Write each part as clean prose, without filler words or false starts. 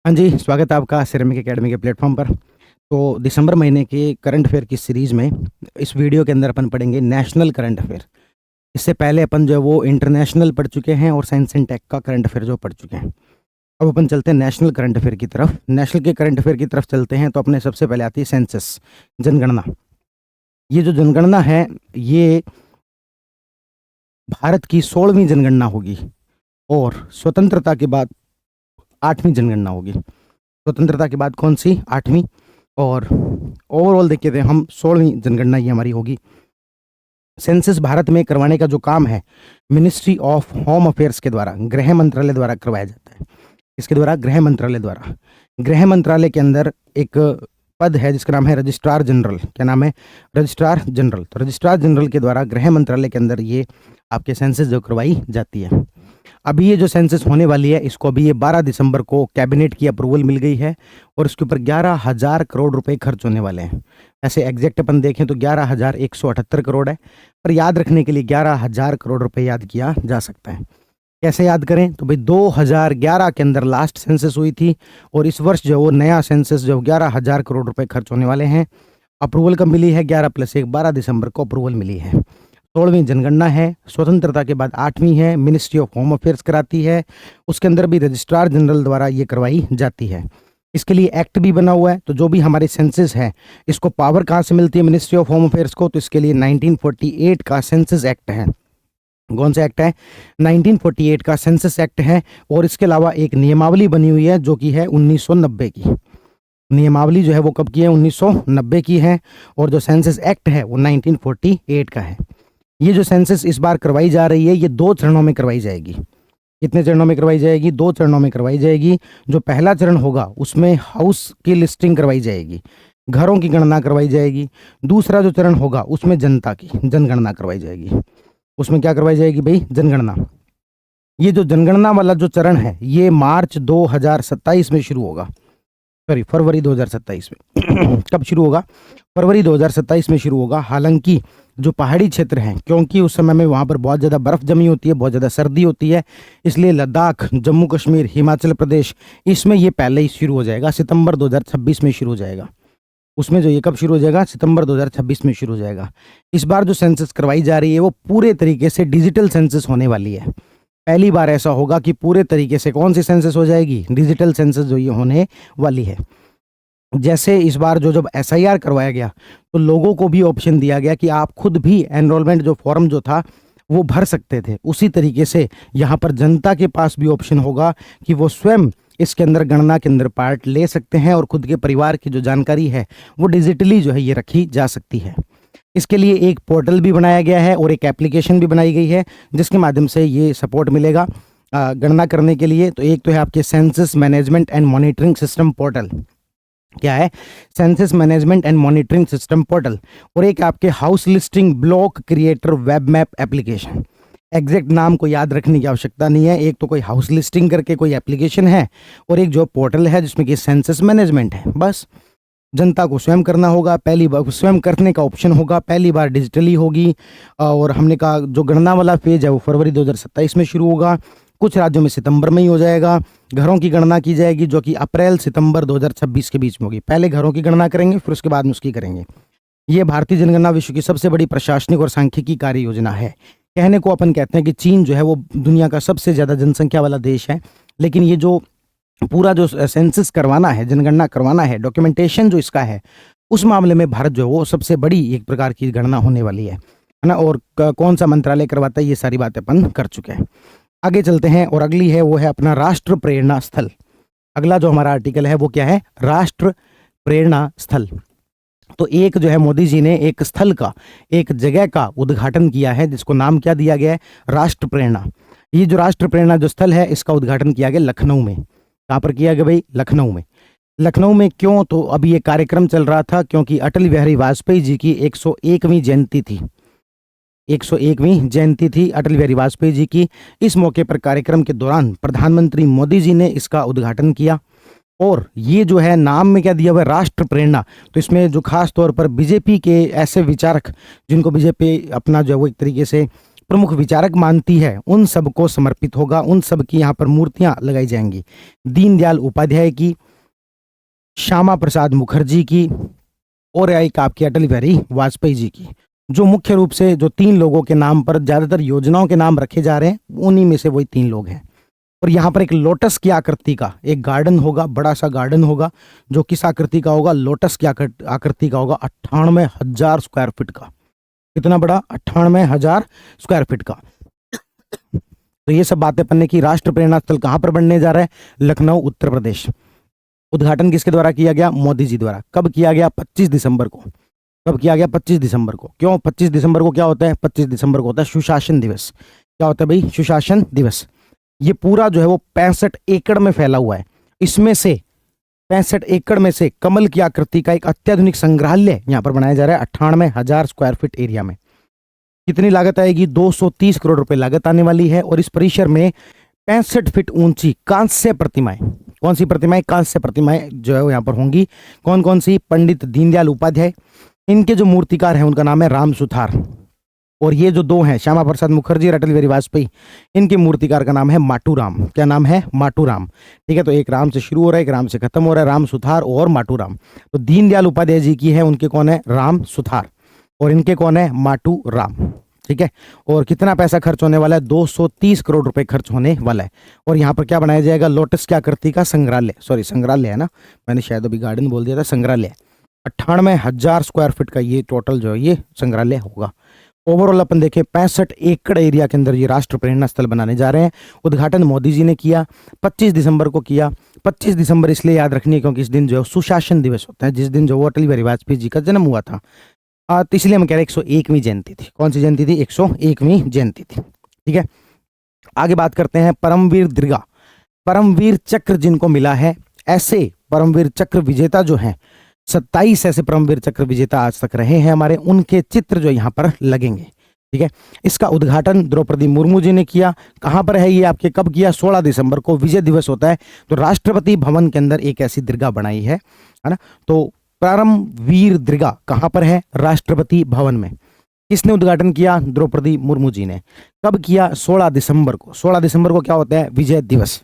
हाँ जी, स्वागत है आपका सिरेमिक एकेडमी के प्लेटफ़ॉर्म पर। तो दिसंबर महीने के करंट अफ़ेयर की सीरीज़ में इस वीडियो के अंदर अपन पढ़ेंगे नेशनल करंट अफ़ेयर। इससे पहले अपन जो है वो इंटरनेशनल पढ़ चुके हैं और साइंस एंड टेक का करंट अफ़ेयर जो पढ़ चुके हैं। अब अपन चलते हैं नेशनल करंट अफ़ेयर की तरफ। नेशनल के करंट अफ़ेयर की तरफ चलते हैं तो अपने सबसे पहले आती है सेंसस, जनगणना। ये जो जनगणना है, ये भारत की 16वीं जनगणना होगी और स्वतंत्रता के बाद 8वीं जनगणना होगी। स्वतंत्रता के बाद कौन सी? 8वीं। और ओवरऑल देखते थे हम 16वीं जनगणना ये हमारी होगी। सेंसस भारत में करवाने का जो काम है मिनिस्ट्री ऑफ होम अफेयर्स के द्वारा, गृह मंत्रालय द्वारा करवाया जाता है। इसके द्वारा गृह मंत्रालय द्वारा, गृह मंत्रालय के अंदर एक पद है जिसका नाम है रजिस्ट्रार जनरल। क्या नाम है? Registrar general. तो रजिस्ट्रार जनरल के द्वारा गृह मंत्रालय के अंदर ये आपके सेंसस जो करवाई जाती है। अभी ये जो सेंसस होने वाली है, इसको अभी ये 12 दिसंबर को कैबिनेट की अप्रूवल मिल गई है और इसके ऊपर 11,000 करोड़ रुपए खर्च होने वाले हैं। ऐसे एग्जैक्ट अपन देखें तो 11,178 करोड़ है, पर याद रखने के लिए 11,000 करोड़ रुपए याद किया जा सकता है। कैसे याद करें? तो भाई 2011 के अंदर लास्ट सेंसस हुई थी और इस वर्ष जो वो नया सेंसस जो 11,000 करोड़ रुपए खर्च होने वाले हैं। अप्रूवल कब मिली है? 11 + 1 12 दिसंबर को अप्रूवल मिली है। 16वीं जनगणना है, स्वतंत्रता के बाद 8वीं है, मिनिस्ट्री ऑफ होम अफेयर्स कराती है। उसके अंदर भी रजिस्ट्रार जनरल द्वारा ये करवाई जाती है। इसके लिए एक्ट भी बना हुआ है। तो जो भी हमारे सेंसस है, इसको पावर कहाँ से मिलती है मिनिस्ट्री ऑफ होम अफेयर्स को? तो इसके लिए 1948 का सेंसस एक्ट है। कौन सा एक्ट है? 1948 का सेंसस एक्ट है। और इसके अलावा एक नियमावली बनी हुई है जो कि है 1990 की। नियमावली जो है वो कब की है? 1990 की है। और जो सेंसस एक्ट है वो 1948 का है। ये जो सेंसस इस बार करवाई जा रही है, ये 2 चरणों में करवाई जाएगी। कितने चरणों में करवाई जाएगी? 2 चरणों में करवाई जाएगी। जो पहला चरण होगा उसमें हाउस की लिस्टिंग करवाई जाएगी, घरों की गणना करवाई जाएगी। दूसरा जो चरण होगा उसमें जनता की जनगणना करवाई जाएगी। उसमें क्या करवाई जाएगी भाई? जनगणना। ये जो जनगणना वाला जो चरण है ये मार्च 2027 में शुरू होगा। सॉरी, फरवरी 2027 में कब शुरू होगा? फरवरी 2027 में शुरू होगा। हालांकि जो पहाड़ी क्षेत्र हैं, क्योंकि उस समय में वहाँ पर बहुत ज़्यादा बर्फ़ जमी होती है, बहुत ज़्यादा सर्दी होती है, इसलिए लद्दाख, जम्मू कश्मीर, हिमाचल प्रदेश, इसमें ये पहले ही शुरू हो जाएगा। सितंबर 2026 में शुरू हो जाएगा। उसमें जो ये कब शुरू हो जाएगा? सितंबर 2026 में शुरू हो जाएगा। इस बार जो सेंसस करवाई जा रही है वो पूरे तरीके से डिजिटल सेंसस होने वाली है। पहली बार ऐसा होगा कि पूरे तरीके से कौन सी सेंसस हो जाएगी? डिजिटल सेंसस जो ये होने वाली है। जैसे इस बार जब SIR करवाया गया तो लोगों को भी ऑप्शन दिया गया कि आप खुद भी एनरोलमेंट जो फॉर्म जो था वो भर सकते थे। उसी तरीके से यहाँ पर जनता के पास भी ऑप्शन होगा कि वो स्वयं इसके अंदर गणना के अंदर पार्ट ले सकते हैं और खुद के परिवार की जो जानकारी है वो डिजिटली जो है ये रखी जा सकती है। इसके लिए एक पोर्टल भी बनाया गया है और एक एप्लीकेशन भी बनाई गई है जिसके माध्यम से ये सपोर्ट मिलेगा गणना करने के लिए। तो एक तो है आपके census management and monitoring system portal. क्या है? Census management and monitoring system portal. और एक आपके house listing block creator web map application. Exact नाम को याद रखने की आवश्यकता नहीं है। एक तो कोई हाउस लिस्टिंग करके कोई एप्लीकेशन है और एक जो पोर्टल है जिसमें कि सेंसस मैनेजमेंट है। बस जनता को स्वयं करना होगा, पहली बार स्वयं करने का ऑप्शन होगा, पहली बार डिजिटली होगी। और हमने कहा जो गणना वाला फेज है वो फरवरी 2027 में शुरू होगा। कुछ राज्यों में सितंबर में ही हो जाएगा। घरों की गणना की जाएगी जो कि अप्रैल सितंबर 2026 के बीच में होगी। पहले घरों की गणना करेंगे, फिर उसके बाद में उसकी करेंगे। ये भारतीय जनगणना विश्व की सबसे बड़ी प्रशासनिक और सांख्यिकी कार्य योजना है। कहने को अपन कहते हैं कि चीन जो है वो दुनिया का सबसे ज़्यादा जनसंख्या वाला देश है, लेकिन ये जो पूरा जो सेंसस करवाना है, जनगणना करवाना है, डॉक्यूमेंटेशन जो इसका है, उस मामले में भारत जो है वो सबसे बड़ी एक प्रकार की गणना होने वाली है ना। और कौन सा मंत्रालय करवाता है, ये सारी बातें अपन कर चुके हैं। आगे चलते हैं और अगली है वो है अपना राष्ट्र प्रेरणा स्थल। अगला जो हमारा आर्टिकल है वो क्या है? राष्ट्र प्रेरणा स्थल। तो एक जो है मोदी जी ने एक स्थल का, एक जगह का उद्घाटन किया है जिसको नाम क्या दिया गया है? राष्ट्र प्रेरणा। ये जो राष्ट्र प्रेरणा जो स्थल है इसका उद्घाटन किया गया लखनऊ में। कहाँ पर किया गया भाई? लखनऊ में। लखनऊ में क्यों? तो अभी ये कार्यक्रम चल रहा था क्योंकि अटल बिहारी वाजपेयी जी की 101वीं जयंती थी। 101वीं जयंती थी अटल बिहारी वाजपेयी जी की। इस मौके पर कार्यक्रम के दौरान प्रधानमंत्री मोदी जी ने इसका उद्घाटन किया। और ये जो है नाम में क्या दिया हुआ है? राष्ट्र प्रेरणा। तो इसमें जो खास तौर पर बीजेपी के ऐसे विचारक जिनको बीजेपी अपना जो है वो एक तरीके से प्रमुख विचारक मानती है उन सब को समर्पित होगा, उन सब की यहाँ पर मूर्तियां लगाई जाएंगी। दीनदयाल उपाध्याय की, श्यामा प्रसाद मुखर्जी की और एक आपकी अटल बिहारी वाजपेयी जी की। जो मुख्य रूप से जो तीन लोगों के नाम पर ज्यादातर योजनाओं के नाम रखे जा रहे हैं, उन्हीं में से वही तीन लोग हैं। और यहाँ पर एक लोटस की आकृति का एक गार्डन होगा, बड़ा सा गार्डन होगा, जो किस आकृति का होगा? लोटस की आकृति का होगा, 98,000 स्क्वायर फीट का। कितना बड़ा? 98,000 स्क्वायर फीट का। तो ये सब बातें पन्ने की। राष्ट्र प्रेरणा स्थल कहां पर बनने जा रहा है? लखनऊ, उत्तर प्रदेश। उद्घाटन किसके द्वारा किया गया? मोदी जी द्वारा। कब किया गया? 25 दिसंबर को। कब किया गया? 25 दिसंबर को। क्यों 25 दिसंबर को क्या होता है? 25 दिसंबर को होता है सुशासन दिवस। क्या होता है भाई? सुशासन दिवस। ये पूरा जो है वो 65 एकड़ में फैला हुआ है। इसमें से 65 एकड़ में से कमल की आकृति का एक अत्याधुनिक संग्रहालय यहां पर बनाया जा रहा है 98,000 स्क्वायर फीट एरिया में। कितनी लागत आएगी? 230 करोड़ रुपए लागत आने वाली है। और इस परिसर में 65 फीट ऊंची कांस्य प्रतिमाएं, कौन सी प्रतिमाएं? कांस्य प्रतिमाएं जो है यहाँ पर होंगी। कौन कौन सी? पंडित दीनदयाल उपाध्याय, इनके जो मूर्तिकार हैं उनका नाम है राम सुथार। और ये जो दो हैं, श्यामा प्रसाद मुखर्जी और अटल बिहारी वाजपेयी, इनके मूर्तिकार का नाम है माटू राम। क्या नाम है? माटू राम। ठीक है, तो एक राम से शुरू हो रहा है, एक राम से खत्म हो रहा है, राम सुथार और माटू राम। तो दीनदयाल उपाध्याय जी की है, उनके कौन है? राम सुथार। और इनके कौन है? माटू राम। ठीक है, और कितना पैसा खर्च होने वाला है? 230 करोड़ रुपए खर्च होने वाला है। और यहाँ पर क्या बनाया जाएगा? लोटस की आकृति का संग्रहालय, सॉरी संग्रहालय है ना, मैंने शायद अभी गार्डन बोल दिया था, संग्रहालय। 98,000 स्क्वायर फीट का ये टोटल जो है ये संग्रहालय होगा। ओवरऑल अपन देखें 65 एकड़ एरिया के अंदर ये राष्ट्र प्रेरणा स्थल बनाने जा रहे हैं। उद्घाटन मोदी जी ने किया, 25 दिसंबर को किया। 25 दिसंबर इसलिए याद रखनी है क्योंकि इस दिन जो है सुशासन दिवस होता है, जिस दिन जो अटल बिहारी वाजपेयी जी का जन्म हुआ था। तो इसलिए हम कह रहे हैं 101वीं जयंती थी। कौन सी जयंती थी? 101वीं जयंती थी। ठीक है, आगे बात करते हैं परमवीर दीर्घा। परमवीर चक्र जिनको मिला है, ऐसे परमवीर चक्र विजेता जो हैं, 27 ऐसे परमवीर चक्र विजेता आज तक रहे हैं हमारे, उनके चित्र जो यहाँ पर लगेंगे। ठीक है, इसका उद्घाटन द्रौपदी मुर्मू जी ने किया। कहां पर है ये आपके? कब किया? 16 दिसंबर को। विजय दिवस होता है तो राष्ट्रपति भवन के अंदर एक ऐसी दीर्घा बनाई है ना। तो परमवीर दीर्घा कहां पर है? राष्ट्रपति भवन में। किसने उद्घाटन किया? द्रौपदी मुर्मू जी ने। कब किया? 16 दिसंबर को। 16 दिसंबर को क्या होता है? विजय दिवस।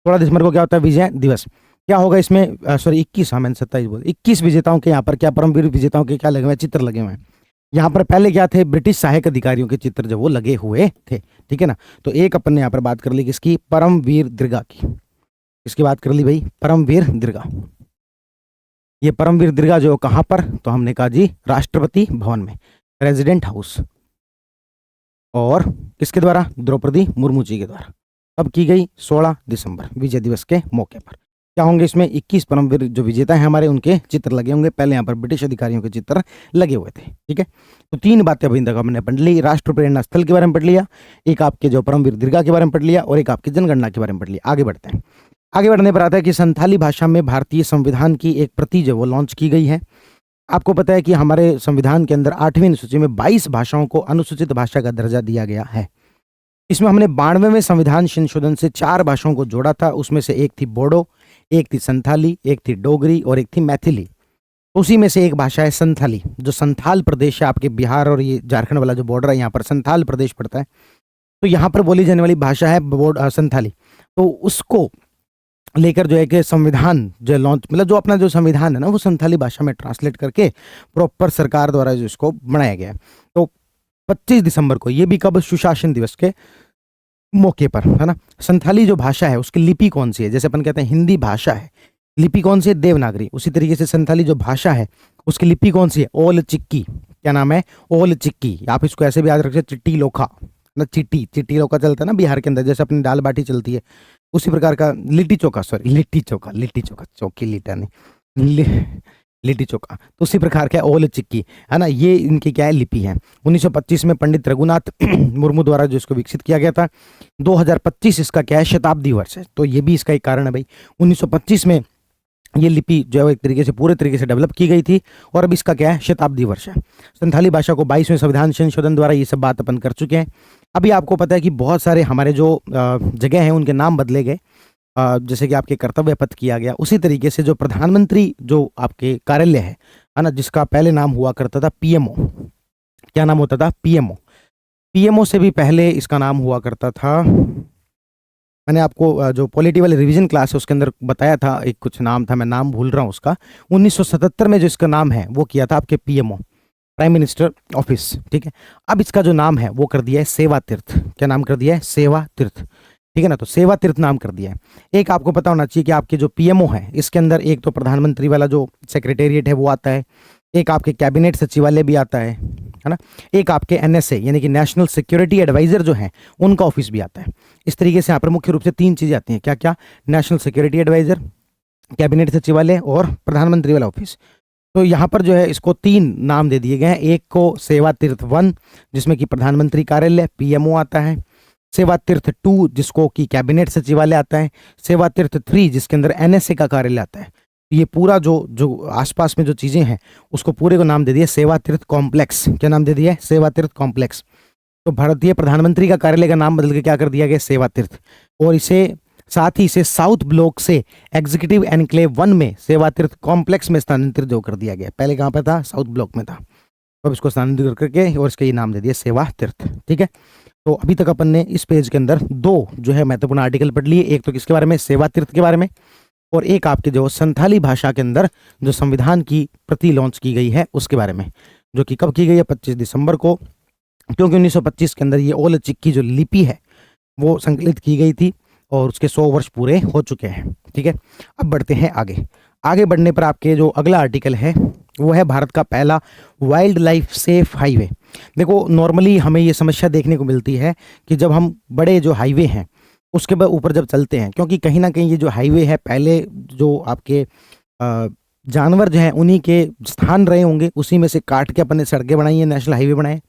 16 दिसंबर को क्या होता है? विजय दिवस। क्या होगा इसमें? सॉरी 21, हाँ मैंने 27 बोल, 21 विजेताओं के यहाँ पर क्या परमवीर विजेताओं के क्या लगे हुए? चित्र लगे हुए हैं। यहाँ पर पहले क्या थे? ब्रिटिश सहायक अधिकारियों के चित्र जो वो लगे हुए थे। ठीक है ना, तो एक अपन ने यहाँ पर बात कर ली किसकी? परमवीर दीर्घा की। किसकी बात कर ली भाई? परमवीर दीर्घा। ये परमवीर दीर्घा जो कहां पर? तो हमने कहा जी राष्ट्रपति भवन में, प्रेसिडेंट हाउस। और किसके द्वारा? द्रौपदी मुर्मू जी के द्वारा। कब की गई? 16 दिसंबर विजय दिवस के मौके पर। क्या होंगे इसमें? 21 परमवीर जो विजेता हैं हमारे, उनके चित्र लगे होंगे। पहले यहाँ पर ब्रिटिश अधिकारियों के चित्र लगे हुए थे। ठीक है, तो तीन बातें अभी तक हमने पढ़ ली। राष्ट्र प्रेरणा स्थल के बारे में पढ़ लिया, एक आपके जो परमवीर दीर्घा के बारे में पढ़ लिया, और एक आपकी जनगणना के बारे में पढ़ लिया। आगे बढ़ते हैं। आगे बढ़ने पर आता है कि संथाली भाषा में भारतीय संविधान की एक प्रति जो वो लॉन्च की गई है। आपको पता है कि हमारे संविधान के अंदर 8वीं अनुसूची में 22 भाषाओं को अनुसूचित भाषा का दर्जा दिया गया है। इसमें हमने 92वें संविधान संशोधन से 4 भाषाओं को जोड़ा था। उसमें से एक थी बोडो, एक थी संथाली, एक थी डोगरी और एक थी मैथिली। उसी में से एक भाषा है संथाली, जो संथाल प्रदेश है आपके बिहार और ये झारखंड वाला जो बॉर्डर है, यहाँ पर संथाल प्रदेश पड़ता है। तो यहाँ पर बोली जाने वाली भाषा है संथाली। तो उसको लेकर जो है कि संविधान जो लॉन्च, मतलब जो अपना जो संविधान है ना, वो संथाली भाषा में ट्रांसलेट करके प्रॉपर सरकार द्वारा जो इसको बनाया गया है। तो 25 दिसंबर को, ये भी कब? सुशासन दिवस के मौके पर, है ना। संथाली जो भाषा है उसकी लिपि कौन सी है? जैसे अपन कहते हैं हिंदी भाषा है, लिपि कौन सी है? देवनागरी। उसी तरीके से संथाली जो भाषा है उसकी लिपि कौन सी है? ओल चिक्की। क्या नाम है? ओल चिक्की। आप इसको ऐसे भी याद रखिए, चिट्टी लोखा ना, चिट्टी लोखा चलता है ना बिहार के अंदर, जैसे अपनी दाल बाटी चलती है उसी प्रकार का लिट्टी चोखा, सॉरी लिट्टी चोखा, चौकी लिटा नहीं, लिट्टी चोखा, तो उसी प्रकार का ओल चिक्की, है ना। ये इनकी क्या है? लिपि है। 1925 में पंडित रघुनाथ मुर्मू द्वारा जो इसको विकसित किया गया था। 2025 इसका क्या है? शताब्दी वर्ष है। तो ये भी इसका एक कारण है भाई। 1925 में ये लिपि जो है एक तरीके से पूरे तरीके से डेवलप की गई थी, और अब इसका क्या है? शताब्दी वर्ष है। संथाली भाषा को 22वें संविधान संशोधन द्वारा ये सब बात अपन कर चुके हैं। अभी आपको पता है कि बहुत सारे हमारे जो जगह हैं उनके नाम बदले गए, जैसे कि आपके कर्तव्य पथ किया गया। उसी तरीके से जो प्रधानमंत्री जो आपके कार्यालय है ना, जिसका पहले नाम हुआ करता था पीएमओ, क्या नाम होता था? पीएमओ। पीएमओ से भी पहले इसका नाम हुआ करता था, मैंने आपको जो पॉलिटिकल रिवीजन क्लास है उसके अंदर बताया था, एक कुछ नाम था, मैं नाम भूल रहा हूँ उसका। 1977 में जो इसका नाम है वो किया था आपके पीएमओ, प्राइम मिनिस्टर ऑफिस, ठीक है। अब इसका जो नाम है वो कर दिया है सेवा तीर्थ। क्या नाम कर दिया है? सेवा तीर्थ, ठीक है ना। तो सेवा तीर्थ नाम कर दिया है। एक आपको पता होना चाहिए कि आपके जो पीएमओ है इसके अंदर एक तो प्रधानमंत्री वाला जो सेक्रेटेरिएट है वो आता है, एक आपके कैबिनेट सचिवालय भी आता है ना, एक आपके एनएसए यानी कि नेशनल सिक्योरिटी एडवाइजर जो है उनका ऑफिस भी आता है। इस तरीके से यहाँ पर मुख्य रूप से 3 चीजें आती हैं। क्या क्या? नेशनल सिक्योरिटी एडवाइजर, कैबिनेट सचिवालय और प्रधानमंत्री वाला ऑफिस। तो यहाँ पर जो है इसको 3 नाम दे दिए गए हैं। एक को सेवा तीर्थ 1 जिसमें कि प्रधानमंत्री कार्यालय पीएमओ आता है, सेवा तीर्थ 2 जिसको कि कैबिनेट सचिवालय आता है, सेवा तीर्थ 3 जिसके अंदर एनएसए का कार्यालय आता है। ये पूरा जो जो आसपास में जो चीजें हैं उसको पूरे को नाम दे दिया सेवा तीर्थ कॉम्प्लेक्स। क्या नाम दे दिया है? सेवा तीर्थ कॉम्प्लेक्स। तो भारतीय प्रधानमंत्री का कार्यालय का नाम बदल के क्या कर दिया गया? सेवा तीर्थ। और इसे साथ ही इसे साउथ ब्लॉक से एग्जीक्यूटिव एनक्लेव 1 में सेवा तीर्थ कॉम्प्लेक्स में स्थानांतरित जो कर दिया गया। पहले कहाँ पे था? साउथ ब्लॉक में था। अब इसको स्थानांतरित करके और इसका ये नाम दे दिया सेवा तीर्थ, ठीक है। तो अभी तक अपन ने इस पेज के अंदर 2 जो है महत्वपूर्ण आर्टिकल पढ़ लिए। एक तो किसके बारे में? सेवा तीर्थ के बारे में, और एक आपके जो संथाली भाषा के अंदर जो संविधान की प्रति लॉन्च की गई है उसके बारे में, जो कि कब की गई है? 25 दिसंबर को, क्योंकि 1925 के अंदर ये ओल चिक्की जो लिपि है वो संकलित की गई थी और उसके 100 वर्ष पूरे हो चुके हैं, ठीक है। अब बढ़ते हैं आगे। आगे बढ़ने पर आपके जो अगला आर्टिकल है वो है भारत का पहला वाइल्ड लाइफ सेफ हाईवे। देखो नॉर्मली हमें ये समस्या देखने को मिलती है कि जब हम बड़े जो हाईवे हैं उसके बाद ऊपर जब चलते हैं, क्योंकि कहीं ना कहीं ये जो हाईवे है पहले जो आपके जानवर जो हैं उन्हीं के स्थान रहे होंगे, उसी में से काट के अपन ने सड़कें बनाई हैं, नेशनल हाईवे बनाए।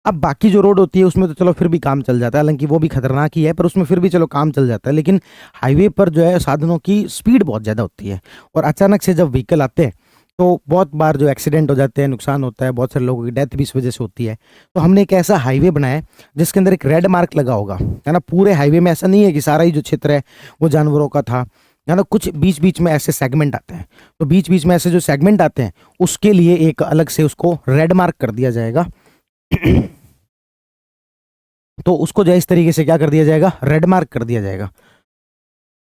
अब बाकी जो रोड होती है उसमें तो चलो फिर भी काम चल जाता है, हालांकि वो भी खतरनाक ही है, पर उसमें फिर भी चलो काम चल जाता है। लेकिन हाईवे पर जो है साधनों की स्पीड बहुत ज़्यादा होती है और अचानक से जब व्हीकल आते हैं तो बहुत बार जो एक्सीडेंट हो जाते हैं, नुकसान होता है, बहुत सारे लोगों की डेथ भी इस वजह से होती है। तो हमने एक ऐसा हाईवे बनाया है जिसके अंदर एक रेड मार्क लगा होगा, है ना। पूरे हाईवे में ऐसा नहीं है कि सारा ही जो क्षेत्र है वो जानवरों का था, है ना। कुछ बीच बीच में ऐसे सेगमेंट आते हैं, तो बीच बीच में ऐसे जो सेगमेंट आते हैं उसके लिए एक अलग से उसको रेड मार्क कर दिया जाएगा। तो उसको जो है इस तरीके से क्या कर दिया जाएगा? रेड मार्क कर दिया जाएगा।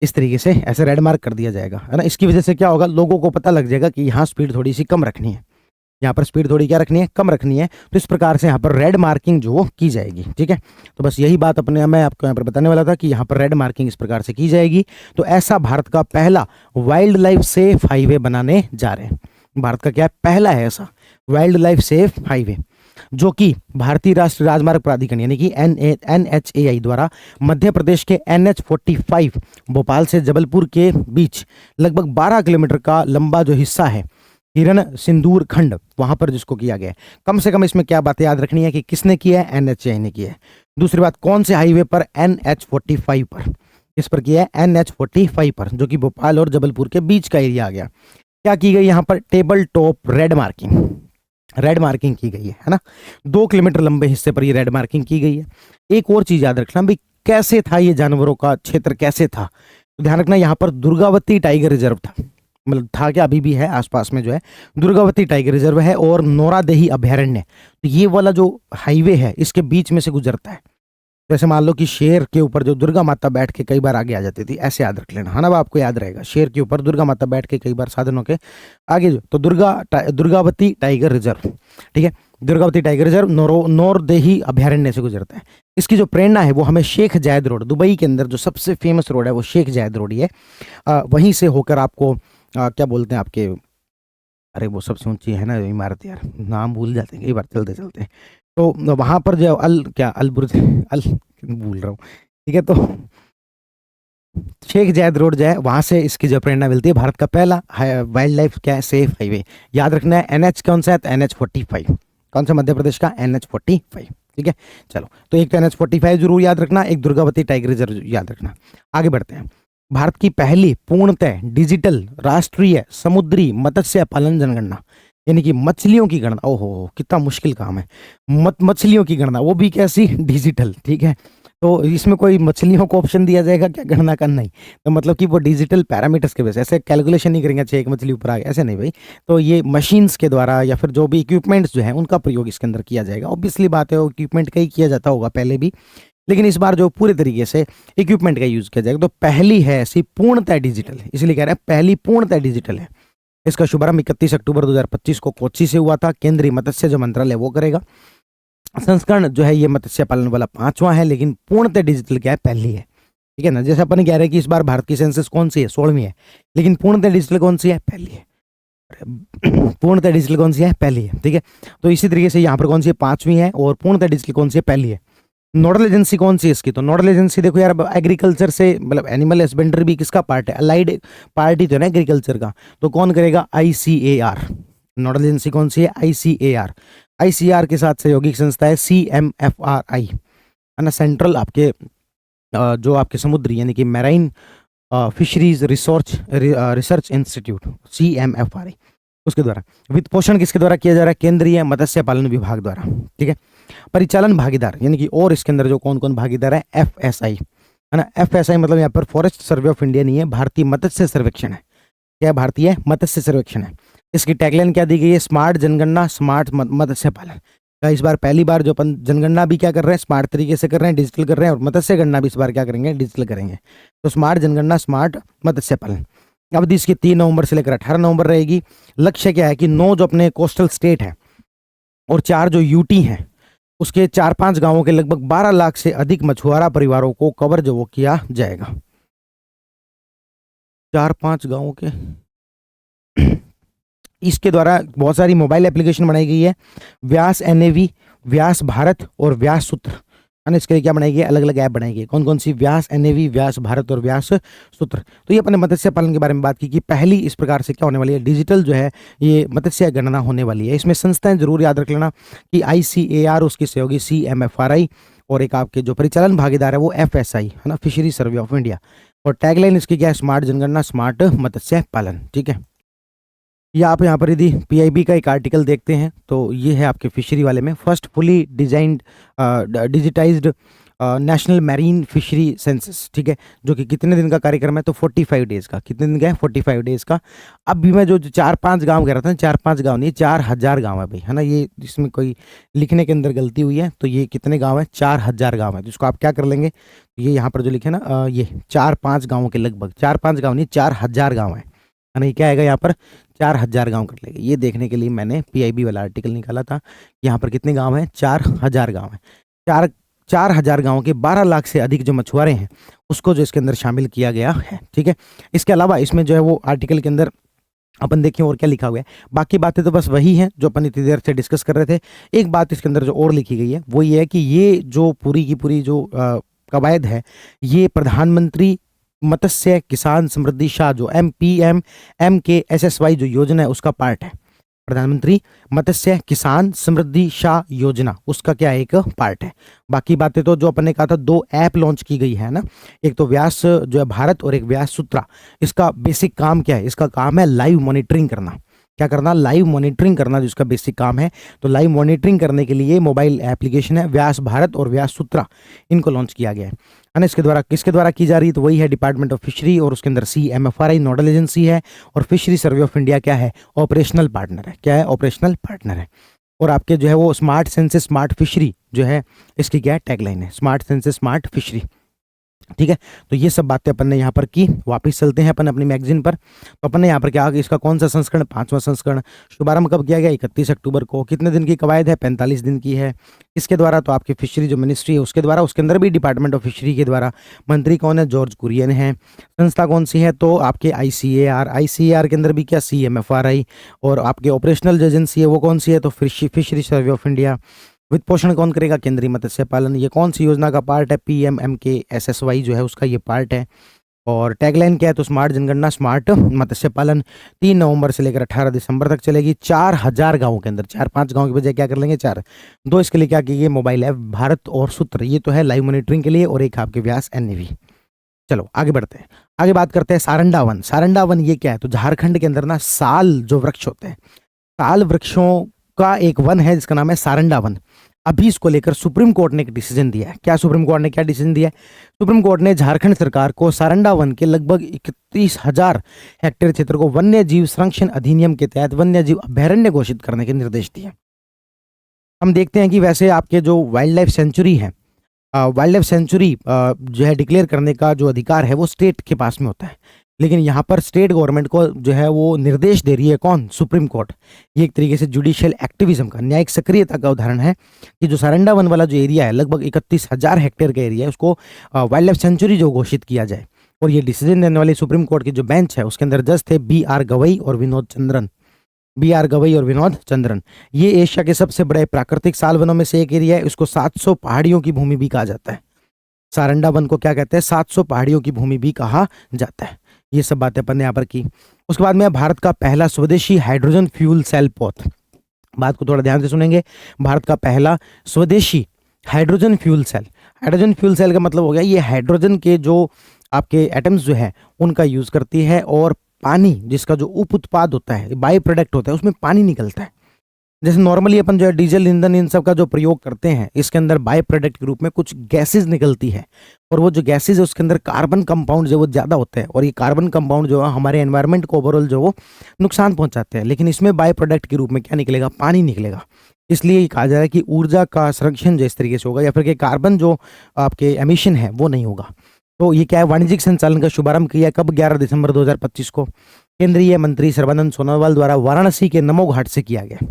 इस तरीके से ऐसे रेड मार्क कर दिया जाएगा, है ना। इसकी वजह से क्या होगा? लोगों को पता लग जाएगा कि यहाँ स्पीड थोड़ी सी कम रखनी है, यहाँ पर स्पीड थोड़ी क्या रखनी है? कम रखनी है। तो इस प्रकार से यहाँ पर रेड मार्किंग जो वो की जाएगी, ठीक है। तो बस यही बात अपने मैं आपको यहाँ पर बताने वाला था कि यहाँ पर रेड मार्किंग इस प्रकार से की जाएगी। तो ऐसा भारत का पहला वाइल्ड लाइफ सेफ हाईवे बनाने जा रहे हैं। भारत का क्या है? पहला है ऐसा वाइल्ड लाइफ सेफ हाईवे, जो कि भारतीय राष्ट्रीय राजमार्ग प्राधिकरण यानी कि NHAI द्वारा मध्य प्रदेश के NH45 भोपाल से जबलपुर के बीच लगभग 12 किलोमीटर का लंबा जो हिस्सा है हिरन सिंदूर खंड, वहां पर जिसको किया गया है। कम से कम इसमें क्या बातें याद रखनी है कि किसने किया है? NHAI ने किया है। दूसरी बात, कौन से हाईवे पर? NH45 पर। किस पर किया है? NH45 पर, जो कि भोपाल और जबलपुर के बीच का एरिया आ गया। क्या की गई यहाँ पर? टेबल टॉप रेड मार्किंग की गई है ना। 2 किलोमीटर लंबे हिस्से पर ये रेड मार्किंग की गई है। एक और चीज याद रखना भाई, कैसे था ये जानवरों का क्षेत्र, कैसे था? तो ध्यान रखना यहाँ पर दुर्गावती टाइगर रिजर्व था, मतलब था क्या, अभी भी है आसपास में जो है दुर्गावती टाइगर रिजर्व है और नौरादेही अभयारण्य। तो ये वाला जो हाईवे है इसके बीच में से गुजरता है। जैसे मान लो कि शेर के ऊपर जो दुर्गा माता बैठ के कई बार आगे आ जाती थी, ऐसे याद रख लेना, है ना। वो आपको याद रहेगा, शेर के ऊपर दुर्गा माता बैठ के कई बार साधनों के आगे जो, तो दुर्गावती टाइगर रिजर्व, ठीक है। दुर्गावती टाइगर रिजर्व नौरदेही अभयारण्य से गुजरता है। इसकी जो प्रेरणा है वो हमें शेख जायद रोड, दुबई के अंदर जो सबसे फेमस रोड है वो शेख जायद रोड ही है। वहीं से होकर आपको क्या बोलते हैं आपके, अरे वो सबसे ऊंची है ना इमारत, यार नाम भूल जाते हैं कई बार चलते चलते। तो वहां पर जो अल भूल रहा हूँ, ठीक है। तो शेख जायद रोड जो है वहां से इसकी जो प्रेरणा मिलती है। भारत का पहला वाइल्ड लाइफ क्या है? Safe highway. याद रखना है NH कौन सा है? तो NH45। कौन सा? मध्य प्रदेश का NH45, ठीक है। चलो, तो एक तो NH45 जरूर याद रखना, एक दुर्गावती टाइगर रिजर्व याद रखना। आगे बढ़ते हैं। भारत की पहली पूर्णतः डिजिटल राष्ट्रीय समुद्री मत्स्य पालन जनगणना, यानी कि मछलियों की गणना। ओहो कितना मुश्किल काम है, मछलियों की गणना, वो भी कैसी? डिजिटल, ठीक है। तो इसमें कोई मछलियों को ऑप्शन दिया जाएगा क्या गणना करना ही, तो मतलब कि वो डिजिटल पैरामीटर्स के वजह से ऐसे कैलकुलेशन नहीं करेंगे, अच्छा एक मछली ऊपर आ गया, ऐसे नहीं भाई। तो ये मशीन्स के द्वारा या फिर जो भी इक्विपमेंट्स जो है उनका प्रयोग इसके अंदर किया जाएगा। ऑब्वियसली बात है, वो इक्विपमेंट का ही किया जाता होगा पहले भी, लेकिन इस बार जो पूरे तरीके से इक्विपमेंट का यूज किया जाएगा। तो पहली है ऐसी पूर्णतः डिजिटल, इसलिए कह रहे हैं पहली पूर्णतः डिजिटल है। इसका शुभारंभ 31 अक्टूबर 2025 को कोच्चि से हुआ था। केंद्रीय मत्स्य जो मंत्रालय वो करेगा। संस्करण जो है ये मत्स्य पालन वाला 5वां है, लेकिन पूर्णतः डिजिटल क्या है, पहली है। ठीक है ना, जैसे अपन कह रहे हैं कि इस बार भारत की सेंसस कौन सी है, 16वीं है, लेकिन पूर्णतः डिजिटल कौन सी है, पहली है। पूर्णतः डिजिटल कौन सी है, पहली है। ठीक है, तो इसी तरीके से यहाँ पर कौन सी है, 5वीं है, और पूर्णतः डिजिटल कौन सी है, पहली है। नोडल एजेंसी कौन सी है इसकी, तो नोडल एजेंसी देखो यार, एग्रीकल्चर से मतलब एनिमल हस्बेंड्री भी किसका पार्ट है, अलाइड पार्टी तो है ना एग्रीकल्चर का, तो कौन करेगा, ICAR। नोडल एजेंसी कौन सी है, ICAR। ICAR के साथ सहयोगी संस्था है CMFRI, है ना, सेंट्रल आपके जो आपके समुद्री यानी कि marine fisheries research institute CMFRI, उसके द्वारा। वित्त पोषण किसके द्वारा किया जा रहा है, केंद्रीय मत्स्य पालन विभाग द्वारा। ठीक है, परिचालन भागीदार यानी कि और इसके अंदर जो कौन कौन भागीदार है, FSI, है ना। FSI मतलब यहाँ पर फॉरेस्ट सर्वे ऑफ इंडिया नहीं है, भारतीय मत्स्य सर्वेक्षण है। क्या भारतीय मत्स्य सर्वेक्षण है। इसकी टैगलाइन क्या दी गई है, स्मार्ट जनगणना स्मार्ट मत्स्य पालन। इस बार पहली बार जो अपन जनगणना भी क्या कर रहे हैं, स्मार्ट तरीके से कर रहे हैं, डिजिटल कर रहे हैं, और मत्स्य गणना भी इस बार क्या करेंगे, डिजिटल करेंगे। तो स्मार्ट जनगणना स्मार्ट मत्स्य पालन। अवधि इसकी 3 नवंबर से लेकर 18 नवंबर रहेगी। लक्ष्य क्या है कि 9 जो अपने कोस्टल स्टेट है और 4 जो यूटी हैं उसके 4-5 गांवों के लगभग 12 लाख से अधिक मछुआरा परिवारों को कवर जो वो किया जाएगा। 4-5 गांवों के इसके द्वारा बहुत सारी मोबाइल एप्लीकेशन बनाई गई है। व्यास NAV, व्यास भारत और व्यास सूत्र, है ना। इसके लिए क्या बनाई गई, अलग अलग ऐप बनाई गई। कौन कौन सी, व्यास NAV, व्यास भारत और व्यास सूत्र। तो ये अपने मत्स्य पालन के बारे में बात की कि पहली इस प्रकार से क्या होने वाली है, डिजिटल जो है ये मत्स्य गणना होने वाली है। इसमें संस्थाएं जरूर याद रख लेना कि ICAR, उसकी सहयोगी CMFRI, और एक आपके जो परिचालन भागीदार है वो FSI, है ना, फिशरी सर्वे ऑफ इंडिया। और टैगलाइन इसकी क्या है, स्मार्ट जनगणना स्मार्ट मत्स्य पालन। ठीक है, या आप यहाँ पर यदि PIB का एक आर्टिकल देखते हैं तो ये है आपके फिशरी वाले में, first fully designed digitised national marine fishery census. ठीक है, जो कि कितने दिन का कार्यक्रम है, तो 45 डेज का। कितने दिन का है, 45 डेज का। अब भी मैं जो 4-5 गांव कह रहा था, 4-5 गांव नहीं, 4000 गांव है भाई, है ना। ये इसमें कोई लिखने के अंदर गलती हुई है, तो ये कितने गांव है, 4000 गांव है। तो इसको आप क्या कर लेंगे, ये यहाँ पर जो लिखे ना ये 4-5 गाँवों के लगभग, 4-5 गाँव नहीं 4000 गाँव है ना। ये क्या आएगा यहाँ पर, 4000 गांव कर लेंगे। ये देखने के लिए मैंने PIB वाला आर्टिकल निकाला था। यहाँ पर कितने गांव हैं, 4000 गांव हैं। 4000 गांवों के 12 लाख से अधिक जो मछुआरे हैं उसको जो इसके अंदर शामिल किया गया है। ठीक है, इसके अलावा इसमें जो है वो आर्टिकल के अंदर अपन देखें और क्या लिखा हुआ है। बाकी बातें तो बस वही हैं जो अपन इतनी देर से डिस्कस कर रहे थे। एक बात इसके अंदर जो और लिखी गई है वो ये है कि ये जो पूरी की पूरी जो कवायद है, ये प्रधानमंत्री मत्स्य किसान समृद्धि शाह जो MPMMKSSY जो योजना है उसका पार्ट है। प्रधानमंत्री मत्स्य किसान समृद्धि शाह योजना उसका क्या है, एक पार्ट है। बाकी बातें तो जो अपन ने कहा था, 2 ऐप लॉन्च की गई है ना, एक तो व्यास जो है भारत और एक व्यास सूत्रा। इसका बेसिक काम क्या है, इसका काम है लाइव मॉनिटरिंग करना। क्या करना, लाइव मॉनिटरिंग करना, जो इसका बेसिक काम है। तो लाइव मॉनिटरिंग करने के लिए मोबाइल एप्लीकेशन है व्यास भारत और व्यास सूत्रा, इनको लॉन्च किया गया है ना। इसके द्वारा किसके द्वारा की जा रही है, तो वही है डिपार्टमेंट ऑफ फिशरी, और उसके अंदर CMFRI नोडल एजेंसी है, और फिशरी सर्वे ऑफ इंडिया क्या है, ऑपरेशनल पार्टनर है। क्या है, ऑपरेशनल पार्टनर है। और आपके जो है वो स्मार्ट सेंसस स्मार्ट फिशरी जो है, इसकी क्या है, टैगलाइन है, स्मार्ट सेंसस स्मार्ट फिशरी। ठीक है, तो ये सब बातें अपन ने यहाँ पर की। वापस चलते हैं अपन अपनी मैगजीन पर। तो अपन ने यहाँ पर क्या, इसका कौन सा संस्करण, 5वां संस्करण। शुभारंभ कब किया गया, 31 अक्टूबर को। कितने दिन की कवायद है, 45 दिन की है। इसके द्वारा, तो आपकी फिशरी जो मिनिस्ट्री है उसके द्वारा, उसके अंदर भी डिपार्टमेंट ऑफ फिशरी के द्वारा। मंत्री कौन है, जॉर्ज कुरियन है। संस्था कौन सी है, तो आपके ICAR के अंदर भी क्या, CMFRI। और आपके ऑपरेशनल एजेंसी है वो कौन सी है, तो फिशरी सर्वे ऑफ इंडिया। वित्त पोषण कौन करेगा, केंद्रीय मत्स्य पालन। ये कौन सी योजना का पार्ट है, PMMKSSY जो है उसका ये पार्ट है। और टैगलाइन क्या है, तो स्मार्ट जनगणना स्मार्ट मत्स्य पालन। 3 नवंबर से लेकर 18 दिसंबर तक चलेगी। 4000 गांवों के अंदर, 4-5 गांव की बजाय क्या कर लेंगे, 4। 2 इसके लिए क्या कीजिए, मोबाइल ऐप भारत और सूत्र, ये तो है लाइव मॉनिटरिंग के लिए, और एक आपके व्यास NAV। चलो आगे बढ़ते हैं, आगे बात करते हैं सारंडा वन। सारंडा वन ये क्या है, तो झारखंड के अंदर ना साल जो वृक्ष होते हैं, साल वृक्षों का एक वन है जिसका नाम है सारंडा वन। अभी इसको लेकर सुप्रीम कोर्ट ने एक डिसीजन दिया है। क्या सुप्रीम कोर्ट ने क्या डिसीजन दिया है? सुप्रीम कोर्ट ने झारखंड सरकार को सारंडा वन के लगभग 31,000 हेक्टेयर क्षेत्र को वन्य जीव संरक्षण अधिनियम के तहत वन्य जीव अभयारण्य घोषित करने के निर्देश दिए। हम देखते हैं कि वैसे आपके जो वाइल्ड लाइफ सेंचुरी है, वाइल्ड लाइफ सेंचुरी जो है डिक्लेयर करने का जो अधिकार है वो स्टेट के पास में होता है, लेकिन यहाँ पर स्टेट गवर्नमेंट को जो है वो निर्देश दे रही है कौन? Supreme court. ये एक तरीके से जुडिशियल एक्टिविज्म का, न्यायिक सक्रियता का उदाहरण है कि जो सारंडा वन वाला जो एरिया है लगभग 31,000 हेक्टेयर का एरिया है, उसको वाइल्ड लाइफ सेंचुरी जो घोषित किया जाए। और ये डिसीजन देने वाली सुप्रीम कोर्ट की जो बेंच है उसके अंदर जज थे बी.आर. गवई और विनोद चंद्रन। बी.आर. गवई और विनोद चंद्रन। ये एशिया के सबसे बड़े प्राकृतिक साल वनों में से एक एरिया है। इसको 700 पहाड़ियों की भूमि भी कहा जाता है। सारंडा वन को क्या कहते हैं? 700 पहाड़ियों की भूमि भी कहा जाता है। ये सब बातें अपन ने यहाँ पर की। उसके बाद में भारत का पहला स्वदेशी हाइड्रोजन फ्यूल सेल पौध। बात को थोड़ा ध्यान से सुनेंगे। भारत का पहला स्वदेशी hydrogen fuel cell. Hydrogen fuel cell का मतलब हो गया ये हाइड्रोजन के जो आपके एटम्स जो है उनका यूज करती है, और पानी जिसका जो उप उत्पाद होता है, बाई प्रोडक्ट होता है, उसमें पानी निकलता है। जैसे नॉर्मली अपन जो है डीजल ईंधन इन सब का जो प्रयोग करते हैं, इसके अंदर बाय प्रोडक्ट के रूप में कुछ गैसेज निकलती है, और वो जो गैसेज है उसके अंदर कार्बन कंपाउंड जो वो ज़्यादा होता है, और ये कार्बन कंपाउंड जो है हमारे एनवायरनमेंट को ओवरऑल जो वो नुकसान पहुंचाते हैं। लेकिन इसमें बाय प्रोडक्ट के रूप में क्या निकलेगा? पानी निकलेगा। इसलिए कहा जा रहा है कि ऊर्जा का संरक्षण जो इस तरीके से होगा, या फिर कि कार्बन जो आपके एमिशन है वो नहीं होगा। तो ये क्या है? वाणिज्यिक संचालन का शुभारंभ किया कब? 11 दिसंबर 2025 को केंद्रीय मंत्री सर्बानंद सोनोवाल द्वारा वाराणसी के नमो घाट से किया गया।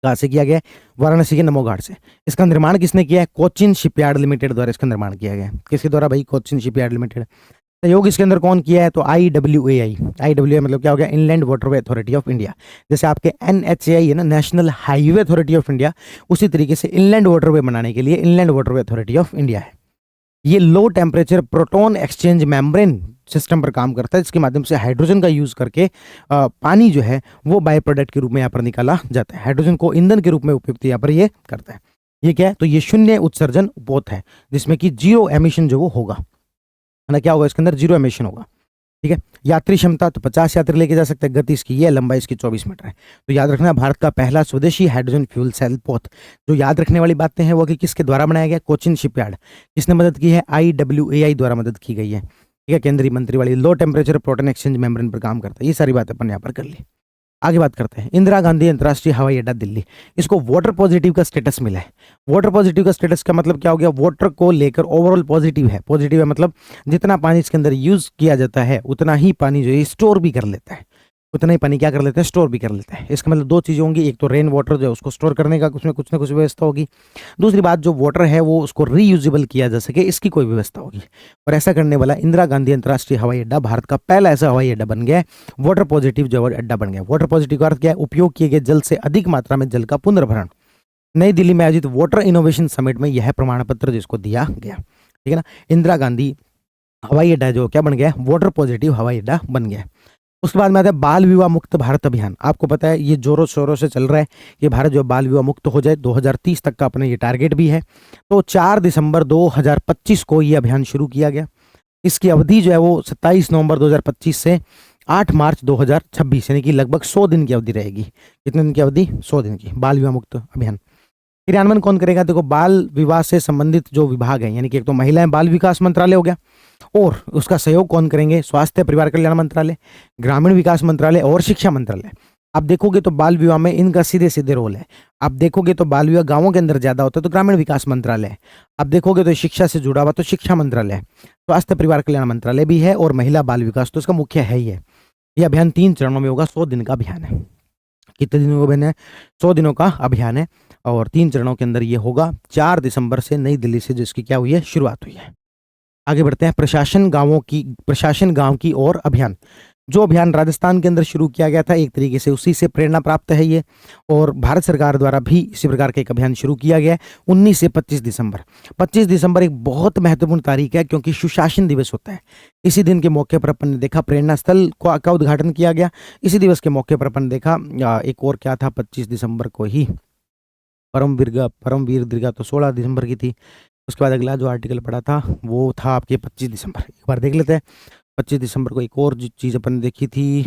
कहाँ से किया गया? वाराणसी के नमो घाट से। इसका निर्माण किसने किया है? कोचिन शिपयार्ड लिमिटेड द्वारा इसका निर्माण किया गया। किसके द्वारा भाई? Cochin shipyard limited. सहयोग इसके अंदर कौन किया है? तो IWAI। IWAI मतलब क्या हो गया? Inland waterway authority of India. जैसे आपके NHAI है ना, national highway authority of India, उसी तरीके से इनलैंड वाटरवे बनाने के लिए inland waterway authority of India है। ये low temperature proton exchange membrane system पर काम करता है, जिसके माध्यम से हाइड्रोजन का यूज करके पानी जो है वो बाय प्रोडक्ट के रूप में यहाँ पर निकाला जाता है। हाइड्रोजन को ईंधन के रूप में उपयुक्त यहाँ पर ये करता है। ये क्या है? तो ये शून्य उत्सर्जन पौध है, जिसमें कि जीरो एमिशन जो वो होगा, है ना। क्या होगा इसके अंदर? जीरो एमिशन होगा। ठीक है। यात्री क्षमता तो 50 यात्री लेके जा सकते हैं। गति इसकी ये, लंबाई इसकी 24 मीटर है। तो याद रखना, भारत का पहला स्वदेशी हाइड्रोजन फ्यूल सेल पौध। जो याद रखने वाली बातें हैं वो कि किसके द्वारा बनाया गया? कोचिन शिपयार्ड। किसने मदद की है? IWAI द्वारा मदद की गई है। ठीक है। केंद्रीय मंत्री वाली low temperature proton exchange membrane पर काम करता है। ये सारी बातें अपन यहाँ पर कर ली। आगे बात करते हैं इंदिरा गांधी अंतर्राष्ट्रीय हवाई अड्डा दिल्ली। इसको वाटर पॉजिटिव का स्टेटस मिला है। वाटर पॉजिटिव का स्टेटस का मतलब क्या हो गया? वाटर को लेकर ओवरऑल पॉजिटिव है। पॉजिटिव है मतलब जितना पानी इसके अंदर यूज किया जाता है उतना ही पानी जो है स्टोर भी कर लेता है। उतना ही पानी क्या कर लेते हैं? स्टोर भी कर लेता है। इसका मतलब दो चीज़ें होंगी, एक तो रेन वाटर जो है उसको स्टोर करने का उसमें कुछ ना कुछ व्यवस्था होगी, दूसरी बात जो वाटर है वो उसको रीयूजेबल किया जा सके, इसकी कोई व्यवस्था होगी। और ऐसा करने वाला इंदिरा गांधी अंतर्राष्ट्रीय हवाई अड्डा भारत का पहला ऐसा हवाई अड्डा बन गया है। वाटर पॉजिटिव जो अड्डा बन गया। वाटर पॉजिटिव का अर्थ क्या है? उपयोग किए गए जल से अधिक मात्रा में जल का पुनर्भरण। नई दिल्ली में आयोजित वाटर इनोवेशन समिट में यह प्रमाण पत्र जिसको दिया गया। ठीक है ना। इंदिरा गांधी हवाई अड्डा जो क्या बन गया? वाटर पॉजिटिव हवाई अड्डा बन गया। उसके बाद में आता है बाल विवाह मुक्त भारत अभियान। आपको पता है ये जोरों शोरों से चल रहा है कि भारत जो बाल विवाह मुक्त हो जाए, 2030 तक का अपने ये टारगेट भी है। तो 4 दिसंबर 2025 को ये अभियान शुरू किया गया। इसकी अवधि जो है वो 27 नवंबर 2025 से 8 मार्च 2026, यानी कि लगभग 100 दिन की अवधि रहेगी। कितने दिन की अवधि? 100 दिन की। बाल विवाह मुक्त अभियान क्रियान्वयन कौन करेगा? देखो, बाल विवाह से संबंधित जो विभाग है, यानी कि एक तो महिला एवं बाल विकास मंत्रालय हो गया, और उसका सहयोग कौन करेंगे? स्वास्थ्य परिवार कल्याण मंत्रालय, ग्रामीण विकास मंत्रालय और शिक्षा मंत्रालय। आप देखोगे तो बाल विवाह में इनका सीधे सीधे रोल है। आप देखोगे तो बाल विवाह गांवों के अंदर ज्यादा होता है तो ग्रामीण विकास मंत्रालय है। आप देखोगे तो शिक्षा से जुड़ा हुआ तो शिक्षा मंत्रालय है, स्वास्थ्य परिवार कल्याण मंत्रालय भी है, और महिला बाल विकास तो इसका मुख्य है ही है। यह अभियान 3 चरणों में होगा। 100 दिन का अभियान है। कितने दिनों का अभियान है? 100 दिनों का अभियान है, और 3 चरणों के अंदर ये होगा। 4 दिसंबर से नई दिल्ली से जिसकी क्या हुई है? शुरुआत हुई है। आगे बढ़ते हैं। प्रशासन गांव की ओर अभियान। जो अभियान राजस्थान के अंदर शुरू किया गया था, एक तरीके से उसी से प्रेरणा प्राप्त है ये, और भारत सरकार द्वारा भी इसी प्रकार का एक अभियान शुरू किया गया है। 19 से 25 दिसंबर। 25 दिसंबर एक बहुत महत्वपूर्ण तारीख है, क्योंकि सुशासन दिवस होता है। इसी दिन के मौके पर अपन ने देखा प्रेरणा स्थल का उद्घाटन किया गया। इसी दिवस के मौके पर अपन ने देखा एक और क्या था, 25 दिसंबर को ही परमवीर दीर्घा तो 16 दिसंबर की थी। उसके बाद अगला जो आर्टिकल पढ़ा था वो था आपके 25 दिसंबर। एक बार देख लेते हैं। 25 दिसंबर को एक और चीज़ अपन ने देखी थी।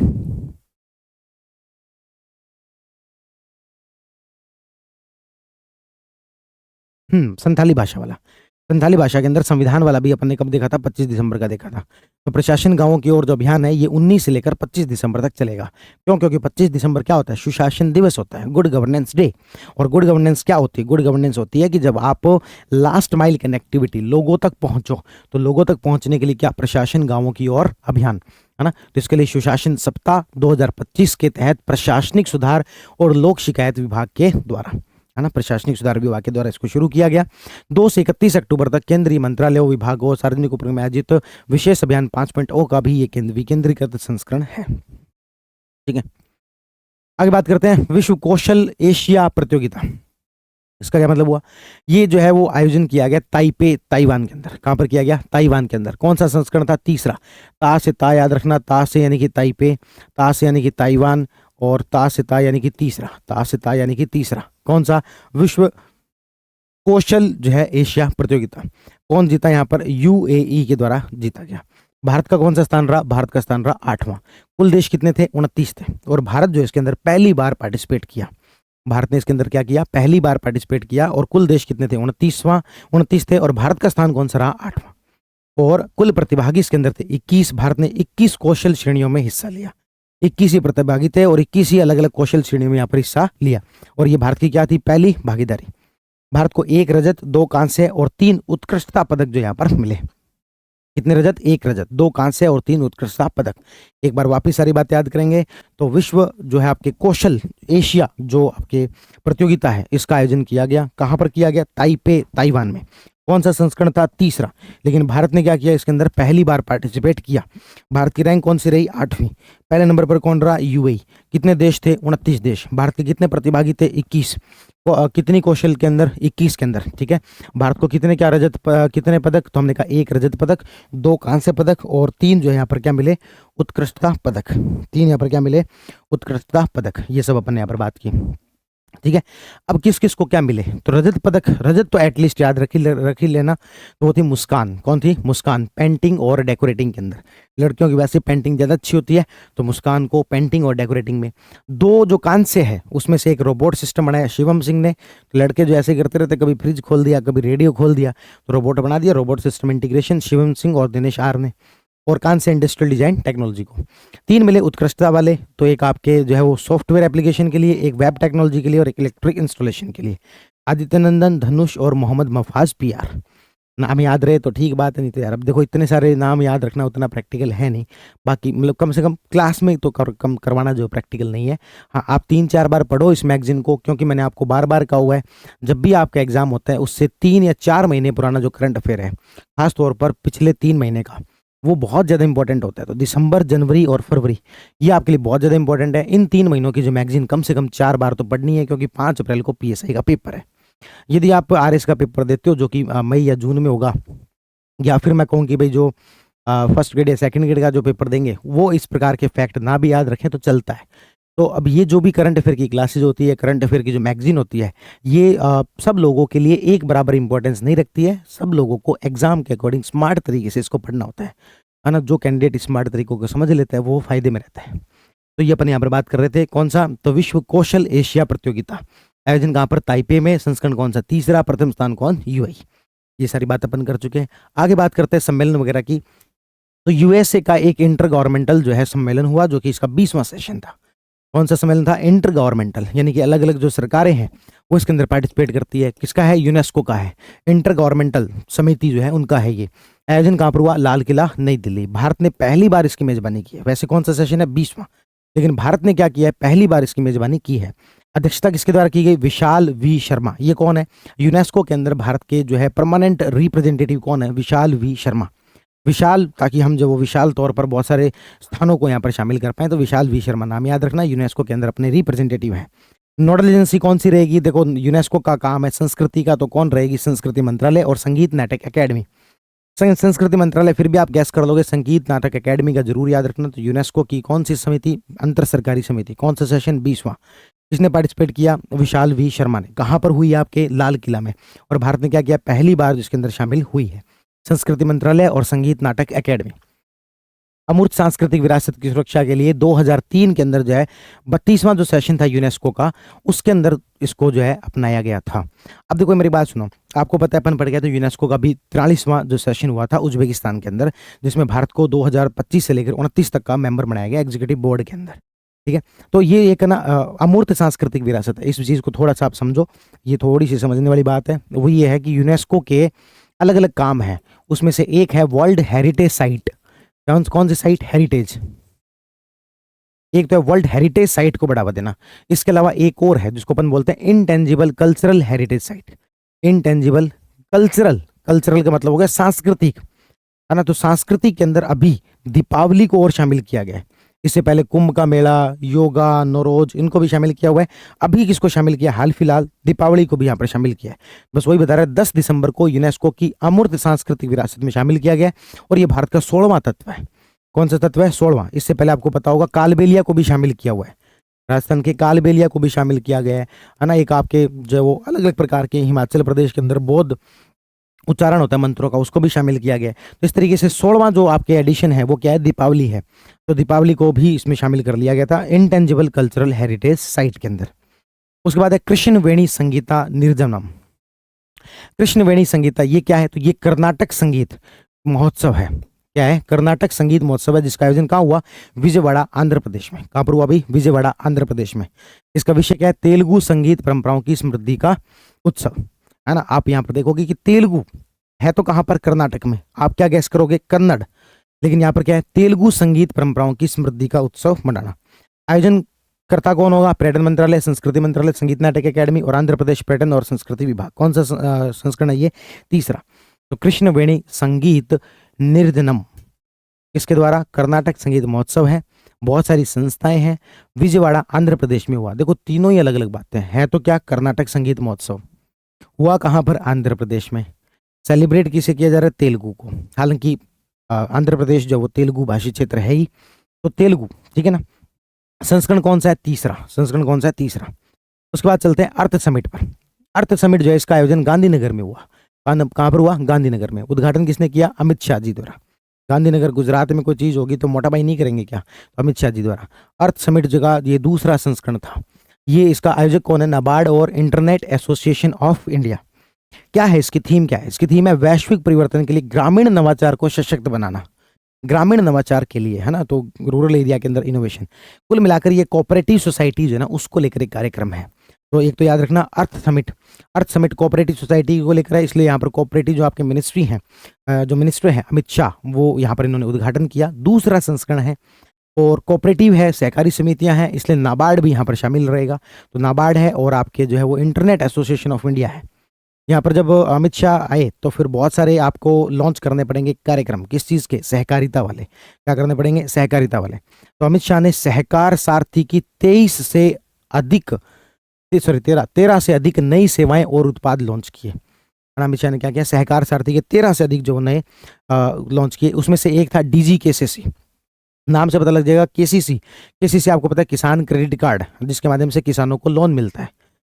संथाली भाषा वाला। संथाली भाषा के अंदर संविधान वाला भी अपन ने कब देखा था? 25 दिसंबर का देखा था। तो प्रशासन गांवों की ओर जो अभियान है ये 19 से लेकर 25 दिसंबर तक चलेगा। क्यों? क्योंकि 25 दिसंबर क्या होता है? सुशासन दिवस होता है, गुड गवर्नेंस डे। और गुड गवर्नेंस क्या होती है? गुड गवर्नेंस होती है कि जब आप लास्ट माइल कनेक्टिविटी, लोगों तक पहुंचो, तो लोगों तक पहुंचने के लिए क्या? प्रशासन गांवों की ओर अभियान, है ना। तो इसके लिए सुशासन सप्ताह 2025 के तहत प्रशासनिक सुधार और लोक शिकायत विभाग के द्वारा, है ना, प्रशासनिक सुधार विभाग के द्वारा इसको शुरू किया गया। 2 से 31 अक्टूबर तक केंद्रीय मंत्रालयों, विभागों और सार्वजनिक उपक्रम में आयोजित विशेष अभियान 5.0 का भी ये विकेंद्रीकृत संस्करण है। ठीक है, आगे बात करते हैं विश्व कौशल एशिया प्रतियोगिता। इसका क्या मतलब हुआ? ये जो है वो आयोजन किया गया ताइपे, ताइवान के अंदर। कहां पर किया गया? ताइवान के अंदर। कौन सा संस्करण था? तीसरा। ता से ता याद रखना, ता से यानी कि ताइपे, ता से यानी कि ताइवान, और ता से ता यानी कि तीसरा। ता से ता यानी कि तीसरा। कौन सा? विश्व कौशल जो है एशिया प्रतियोगिता। कौन जीता? यहाँ पर यूएई के द्वारा जीता गया। भारत का कौन सा स्थान रहा? भारत का स्थान रहा 8वां। कुल देश कितने थे? 29 थे। और भारत जो इसके अंदर पहली बार पार्टिसिपेट किया, भारत ने इसके अंदर क्या किया? पहली बार पार्टिसिपेट किया। और कुल देश कितने थे? 29 थे। और भारत का स्थान कौन सा रहा? 8वां। और कुल प्रतिभागी इसके अंदर थे 21। भारत ने 21 कौशल श्रेणियों में हिस्सा लिया। 21 ही प्रतिभागी थे और 21 ही अलग अलग कौशल श्रेणियों में यहाँ पर हिस्सा लिया। और ये भारत की क्या थी? पहली भागीदारी। भारत को 1 रजत, 2 कांस्य और 3 उत्कृष्टता पदक जो यहाँ पर मिले। कितने रजत? 1 रजत, 2 कांस्य और 3 उत्कृष्टता पदक। एक बार वापिस सारी बात याद करेंगे तो विश्व जो है आपके कौशल एशिया जो आपके प्रतियोगिता है, इसका आयोजन किया गया। कहां पर किया गया? ताइपे, ताइवान में। कौन सा संस्करण था? तीसरा। लेकिन भारत ने क्या किया? इसके अंदर पहली बार पार्टिसिपेट किया। भारत की रैंक कौन सी रही? 8वीं। पहले नंबर पर कौन रहा? यूएई। कितने देश थे? 29 देश। भारत के कितने प्रतिभागी थे? 21। कितनी कौशल के अंदर? 21 के अंदर। ठीक है, भारत को कितने क्या रजत कितने पदक? तो हमने कहा 1 रजत पदक, 2 कांस्य पदक और 3 जो है यहाँ पर क्या मिले? उत्कृष्टता पदक। 3 यहाँ पर क्या मिले? उत्कृष्टता पदक। ये सब अपन ने यहाँ पर बात की। ठीक है, अब किस किस को क्या मिले? तो रजत पदक, रजत तो एटलीस्ट याद रख ही लेना, तो वो थी मुस्कान। कौन थी? मुस्कान। पेंटिंग और डेकोरेटिंग के अंदर, लड़कियों की वैसे पेंटिंग ज़्यादा अच्छी होती है, तो मुस्कान को पेंटिंग और डेकोरेटिंग में। 2 जो कांस्य है उसमें से एक रोबोट सिस्टम बनाया शिवम सिंह ने। तो लड़के जो ऐसे करते रहते, कभी फ्रिज खोल दिया, कभी रेडियो खोल दिया, तो रोबोट बना दिया। Robot system integration Shivam Singh और दिनेश आर ने। और कांस्य इंडस्ट्रियल डिजाइन टेक्नोलॉजी को। 3 मिले उत्कृष्टता वाले, तो एक आपके जो है वो सॉफ्टवेयर एप्लीकेशन के लिए, एक वेब टेक्नोलॉजी के लिए और एक इलेक्ट्रिक इंस्टॉलेशन के लिए। आदित्य नंदन, धनुष और मोहम्मद मफाज पीआर। नाम याद रहे तो ठीक बात है, नहीं तो यार अब देखो इतने सारे नाम याद रखना उतना प्रैक्टिकल है नहीं। बाकी मतलब कम से कम क्लास में तो कम करवाना जो प्रैक्टिकल नहीं है। हाँ, आप 3-4 बार पढ़ो इस मैगजीन को, क्योंकि मैंने आपको बार बार कहा हुआ है, जब भी आपका एग्जाम होता है उससे 3 या 4 महीने पुराना जो करंट अफेयर है, खासतौर पर पिछले 3 महीने का, वो बहुत ज़्यादा इंपॉर्टेंट होता है। तो दिसंबर, जनवरी और फरवरी ये आपके लिए बहुत ज़्यादा इंपॉर्टेंट है। इन 3 महीनों की जो मैगजीन कम से कम 4 बार तो पढ़नी है, क्योंकि 5 अप्रैल को पीएसआई का पेपर है। यदि आप आरएस का पेपर देते हो जो कि मई या जून में होगा, या फिर मैं कहूँ कि भाई जो फर्स्ट ग्रेड या सेकंड ग्रेड का जो पेपर देंगे वो इस प्रकार के फैक्ट ना भी याद रखें तो चलता है। तो अब ये जो भी करंट अफेयर की क्लासेज होती है, करंट अफेयर की जो मैगजीन होती है, ये सब लोगों के लिए एक बराबर इंपॉर्टेंस नहीं रखती है। सब लोगों को एग्जाम के अकॉर्डिंग स्मार्ट तरीके से इसको पढ़ना होता है ना। जो कैंडिडेट स्मार्ट तरीकों को समझ लेता है वो फायदे में रहता है। तो ये अपन यहाँ पर बात कर रहे थे कौन सा? तो विश्व कौशल एशिया प्रतियोगिता आयोजन कहाँ पर? ताइपे में। संस्करण कौन सा? तीसरा। प्रथम स्थान कौन? यूएई। ये सारी बात अपन कर चुके हैं। आगे बात करते हैं सम्मेलन वगैरह की। तो यूएसए का एक इंटर गवर्नमेंटल जो है सम्मेलन हुआ, जो कि इसका 20वां सेशन था। कौन सा सम्मेलन था? इंटर गवर्नमेंटल, यानी कि अलग अलग जो सरकारें हैं वो इसके अंदर पार्टिसिपेट करती है। किसका है? यूनेस्को का है। इंटर गवर्नमेंटल समिति जो है उनका है ये। आयोजन कहाँ पर हुआ? लाल किला, नई दिल्ली। भारत ने पहली बार इसकी मेजबानी की है। वैसे कौन सा सेशन है? 20वां, लेकिन भारत ने क्या किया है? पहली बार इसकी मेजबानी की है। अध्यक्षता किसके द्वारा की गई? विशाल वी शर्मा। ये कौन है? यूनेस्को के अंदर भारत के जो है परमानेंट रिप्रेजेंटेटिव कौन है? विशाल वी शर्मा। विशाल, ताकि हम जो वो विशाल तौर पर बहुत सारे स्थानों को यहाँ पर शामिल कर पाए, तो विशाल वी शर्मा नाम याद रखना। यूनेस्को के अंदर अपने रिप्रेजेंटेटिव हैं। नोडल एजेंसी कौन सी रहेगी? देखो यूनेस्को का काम है संस्कृति का, तो कौन रहेगी? संस्कृति मंत्रालय और संगीत नाटक अकेडमी। संस्कृति मंत्रालय फिर भी आप गैस कर लोगे, संगीत नाटक अकेडमी का जरूर याद रखना। तो यूनेस्को की कौन सी समिति? अंतर सरकारी समिति। कौन सा सेशन? 20वां। किसने पार्टिसिपेट किया? विशाल वी शर्मा ने। कहाँ पर हुई? आपके लाल किला में। और भारत ने क्या किया? पहली बार जिसके अंदर शामिल हुई है। संस्कृति मंत्रालय और संगीत नाटक अकेडमी। अमूर्त सांस्कृतिक विरासत की सुरक्षा के लिए 2003 के अंदर जो है 32वां जो सेशन था यूनेस्को का, उसके अंदर इसको जो है अपनाया गया था। अब देखो मेरी बात सुनो, आपको पता है अपन पढ़ गया तो यूनेस्को का भी 43वां जो सेशन हुआ था उज्बेकिस्तान के अंदर, जिसमें भारत को 2025 से लेकर 29 तक का मेंबर बनाया गया एग्जीक्यूटिव बोर्ड के अंदर। ठीक है, तो ये एक ना अमूर्त सांस्कृतिक विरासत है, इस चीज़ को थोड़ा सा आप समझो, ये थोड़ी सी समझने वाली बात है। वो ये है कि यूनेस्को के अलग अलग काम हैं, उसमें से एक है वर्ल्ड हेरिटेज साइट। कौन सी साइट? हेरिटेज। एक तो है वर्ल्ड हेरिटेज साइट को बढ़ावा देना, इसके अलावा एक और है जिसको अपन बोलते हैं intangible cultural heritage site. Intangible cultural, cultural का मतलब हो गया सांस्कृतिक, है ना। तो सांस्कृतिक के अंदर अभी दीपावली को और शामिल किया गया है। इससे पहले कुंभ का मेला, योगा, नौरोज, इनको भी शामिल किया हुआ है। अभी किसको शामिल किया? हाल फिलहाल दीपावली को भी यहाँ पर शामिल किया है। बस वही बता रहा है, 10 दिसंबर को यूनेस्को की अमूर्त सांस्कृतिक विरासत में शामिल किया गया है और ये भारत का 16वां तत्व है। कौन सा तत्व है? 16वां। इससे पहले आपको पता होगा कालबेलिया को भी शामिल किया हुआ है, राजस्थान के कालबेलिया को भी शामिल किया गया है ना। एक आपके जो वो अलग अलग प्रकार के हिमाचल प्रदेश के अंदर बौद्ध उच्चारण होता है मंत्रों का, उसको भी शामिल किया गया है। तो इस तरीके से 16वां जो आपके एडिशन है वो क्या है? दीपावली है। तो दीपावली को भी इसमें शामिल कर लिया गया था इंटेंजिबल कल्चरल हेरिटेज साइट के अंदर। उसके बाद है कृष्णवेणी संगीता निर्जनम। कृष्णवेणी संगीता ये क्या है? तो ये कर्नाटक संगीत महोत्सव है। क्या है? कर्नाटक संगीत महोत्सव है, जिसका आयोजन कहाँ हुआ? विजयवाड़ा आंध्र प्रदेश में। कहाँ पर हुआ भाई? विजयवाड़ा आंध्र प्रदेश में। इसका विषय क्या है? तेलुगु संगीत परंपराओं की समृद्धि का उत्सव, है ना। आप यहाँ पर देखोगे कि तेलुगु है तो कहाँ पर? कर्नाटक में। आप क्या गैस करोगे? कन्नड़। लेकिन यहाँ पर क्या है? तेलुगु संगीत परंपराओं की समृद्धि का उत्सव मनाना। आयोजन करता कौन होगा? पर्यटन मंत्रालय, संस्कृति मंत्रालय, संगीत नाटक अकेडमी और आंध्र प्रदेश पर्यटन और संस्कृति विभाग। कौन सा संस्करण है ये? तीसरा। तो कृष्णवेणी संगीत निर्जनम इसके द्वारा कर्नाटक संगीत महोत्सव है, बहुत सारी संस्थाएं हैं, विजयवाड़ा आंध्र प्रदेश में हुआ। देखो तीनों ही अलग अलग बातें हैं। तो क्या? कर्नाटक संगीत महोत्सव हुआ कहाँ पर? आंध्र प्रदेश में। सेलिब्रेट किसे किया जा रहा है? तेलुगु को। हालांकि आंध्र प्रदेश जो वो तेलुगु भाषी क्षेत्र है ही, तो तेलुगु, ठीक है ना। संस्करण कौन सा है? तीसरा। संस्करण कौन सा है? तीसरा। उसके बाद चलते हैं अर्थ समिट पर। अर्थ समिट जो है इसका आयोजन गांधीनगर में हुआ। कहाँ पर हुआ? गांधीनगर में। उद्घाटन किसने किया? अमित शाह जी द्वारा। गांधीनगर गुजरात में कोई चीज होगी तो मोटा भाई नहीं करेंगे क्या? तो अमित शाह जी द्वारा। अर्थ समिट जगह ये दूसरा संस्करण था। ये इसका आयोजक कौन है? नाबार्ड और इंटरनेट एसोसिएशन ऑफ इंडिया। क्या है इसकी थीम? क्या है इसकी थीम? है वैश्विक परिवर्तन के लिए ग्रामीण नवाचार को सशक्त बनाना। ग्रामीण नवाचार के लिए, है ना, तो रूरल एरिया के अंदर इनोवेशन। कुल मिलाकर ये कोऑपरेटिव सोसाइटी जो है ना उसको लेकर एक कार्यक्रम है। तो एक तो याद रखना अर्थ समिट। अर्थ समिट कोऑपरेटिव सोसाइटी को लेकर है, इसलिए यहाँ पर कोऑपरेटिव जो आपके मिनिस्ट्री हैं, जो मिनिस्टर हैं अमित शाह, वो यहाँ पर इन्होंने उद्घाटन किया। दूसरा संस्करण है और कोऑपरेटिव है, सहकारी समितियां हैं, इसलिए नाबार्ड भी यहाँ पर शामिल रहेगा। तो नाबार्ड है और आपके जो है वो इंटरनेट एसोसिएशन ऑफ इंडिया है। यहाँ पर जब अमित शाह आए तो फिर बहुत सारे आपको लॉन्च करने पड़ेंगे कार्यक्रम। किस चीज़ के? सहकारिता वाले। क्या करने पड़ेंगे? सहकारिता वाले। तो अमित शाह ने सहकार सारथी की 13 से अधिक नई सेवाएं और उत्पाद लॉन्च किए। अमित शाह ने क्या किया? सहकार सारथी के 13 से अधिक जो नए लॉन्च किए। उसमें से एक था डीजी केसीसी। नाम से पता लग जाएगा। केसीसी, केसीसी आपको पता है किसान क्रेडिट कार्ड, जिसके माध्यम से किसानों को लोन मिलता है।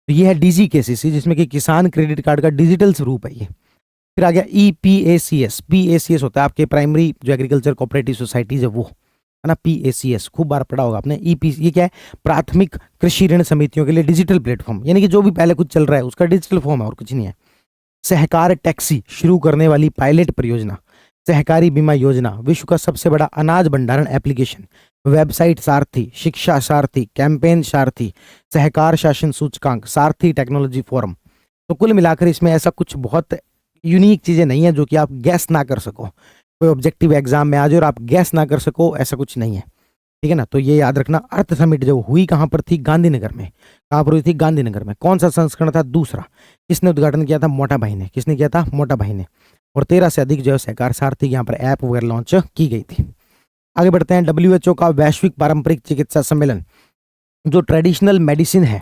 तो ये है डीजी केसीसी, जिसमें कि किसान क्रेडिट कार्ड का डिजिटल स्वरूप है ये। फिर आ गया ईपीएसीएस। पीएसीएस होता है आपके प्राइमरी जो एग्रीकल्चर कोऑपरेटिव सोसाइटीज है वो, है ना। पीएसीएस खूब बार पढ़ा होगा आपने। ये क्या है? प्राथमिक कृषि ऋण समितियों के लिए डिजिटल प्लेटफॉर्म, यानी कि जो भी पहले कुछ चल रहा है उसका डिजिटल फॉर्म है और कुछ नहीं है। सहकार टैक्सी शुरू करने वाली पायलट परियोजना। सहकारी बीमा योजना, विश्व का सबसे बड़ा अनाज भंडारण एप्लीकेशन, वेबसाइट सारथी, शिक्षा सारथी, कैंपेन सारथी, सहकार शासन सूचकांक, सारथी टेक्नोलॉजी फोरम। तो कुल मिलाकर इसमें ऐसा कुछ बहुत यूनिक चीजें नहीं है जो कि आप गैस ना कर सको। कोई ऑब्जेक्टिव एग्जाम में आ जाए और आप गैस ना कर सको, ऐसा कुछ नहीं है, ठीक है ना। तो ये याद रखना। अर्थ समिट जो हुई कहाँ पर थी? गांधीनगर में। कहाँ पर हुई थी? गांधीनगर में। कौन सा संस्करण था? दूसरा। किसने उद्घाटन किया था? मोटा भाई ने। किसने किया था? मोटा भाई ने। और 13 से अधिक जो है सहकार सारथी यहाँ पर ऐप वगैरह लॉन्च की गई थी। आगे बढ़ते हैं। WHO का वैश्विक पारंपरिक चिकित्सा सम्मेलन, जो ट्रेडिशनल मेडिसिन है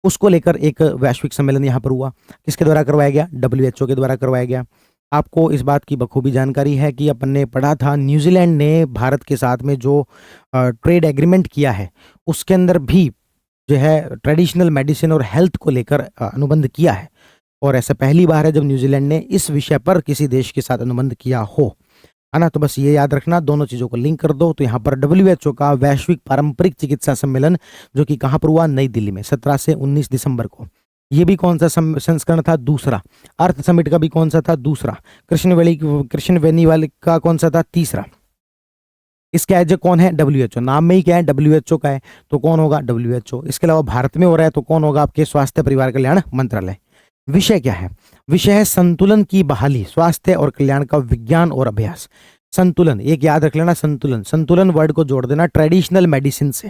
उसको लेकर एक वैश्विक सम्मेलन यहाँ पर हुआ। किसके द्वारा करवाया गया? WHO के द्वारा करवाया गया। आपको इस बात की बखूबी जानकारी है कि अपन ने पढ़ा था न्यूजीलैंड ने भारत के साथ में जो ट्रेड एग्रीमेंट किया है उसके अंदर भी जो है ट्रेडिशनल मेडिसिन और हेल्थ को लेकर अनुबंध किया है। और ऐसा पहली बार है जब न्यूजीलैंड ने इस विषय पर किसी देश के साथ अनुबंध किया हो। है ना। तो बस ये याद रखना, दोनों चीजों को लिंक कर दो। तो यहाँ पर WHO का वैश्विक पारंपरिक चिकित्सा सम्मेलन, जो कि कहाँ पर हुआ, नई दिल्ली में 17 से 19 दिसंबर को। ये भी कौन सा संस्करण था, दूसरा। अर्थ समिट का भी कौन सा था, दूसरा। कृष्ण वेनी वाले का कौन सा था, तीसरा। इसके आयोजक कौन है, WHO। नाम में ही क्या है, WHO का है, तो कौन होगा, WHO। इसके अलावा भारत में हो रहा है तो कौन होगा, आपके स्वास्थ्य परिवार कल्याण मंत्रालय। विषय क्या है, विषय है संतुलन की बहाली, स्वास्थ्य और कल्याण का विज्ञान और अभ्यास। संतुलन, एक याद रख लेना, संतुलन। संतुलन वर्ड को जोड़ देना ट्रेडिशनल मेडिसिन से,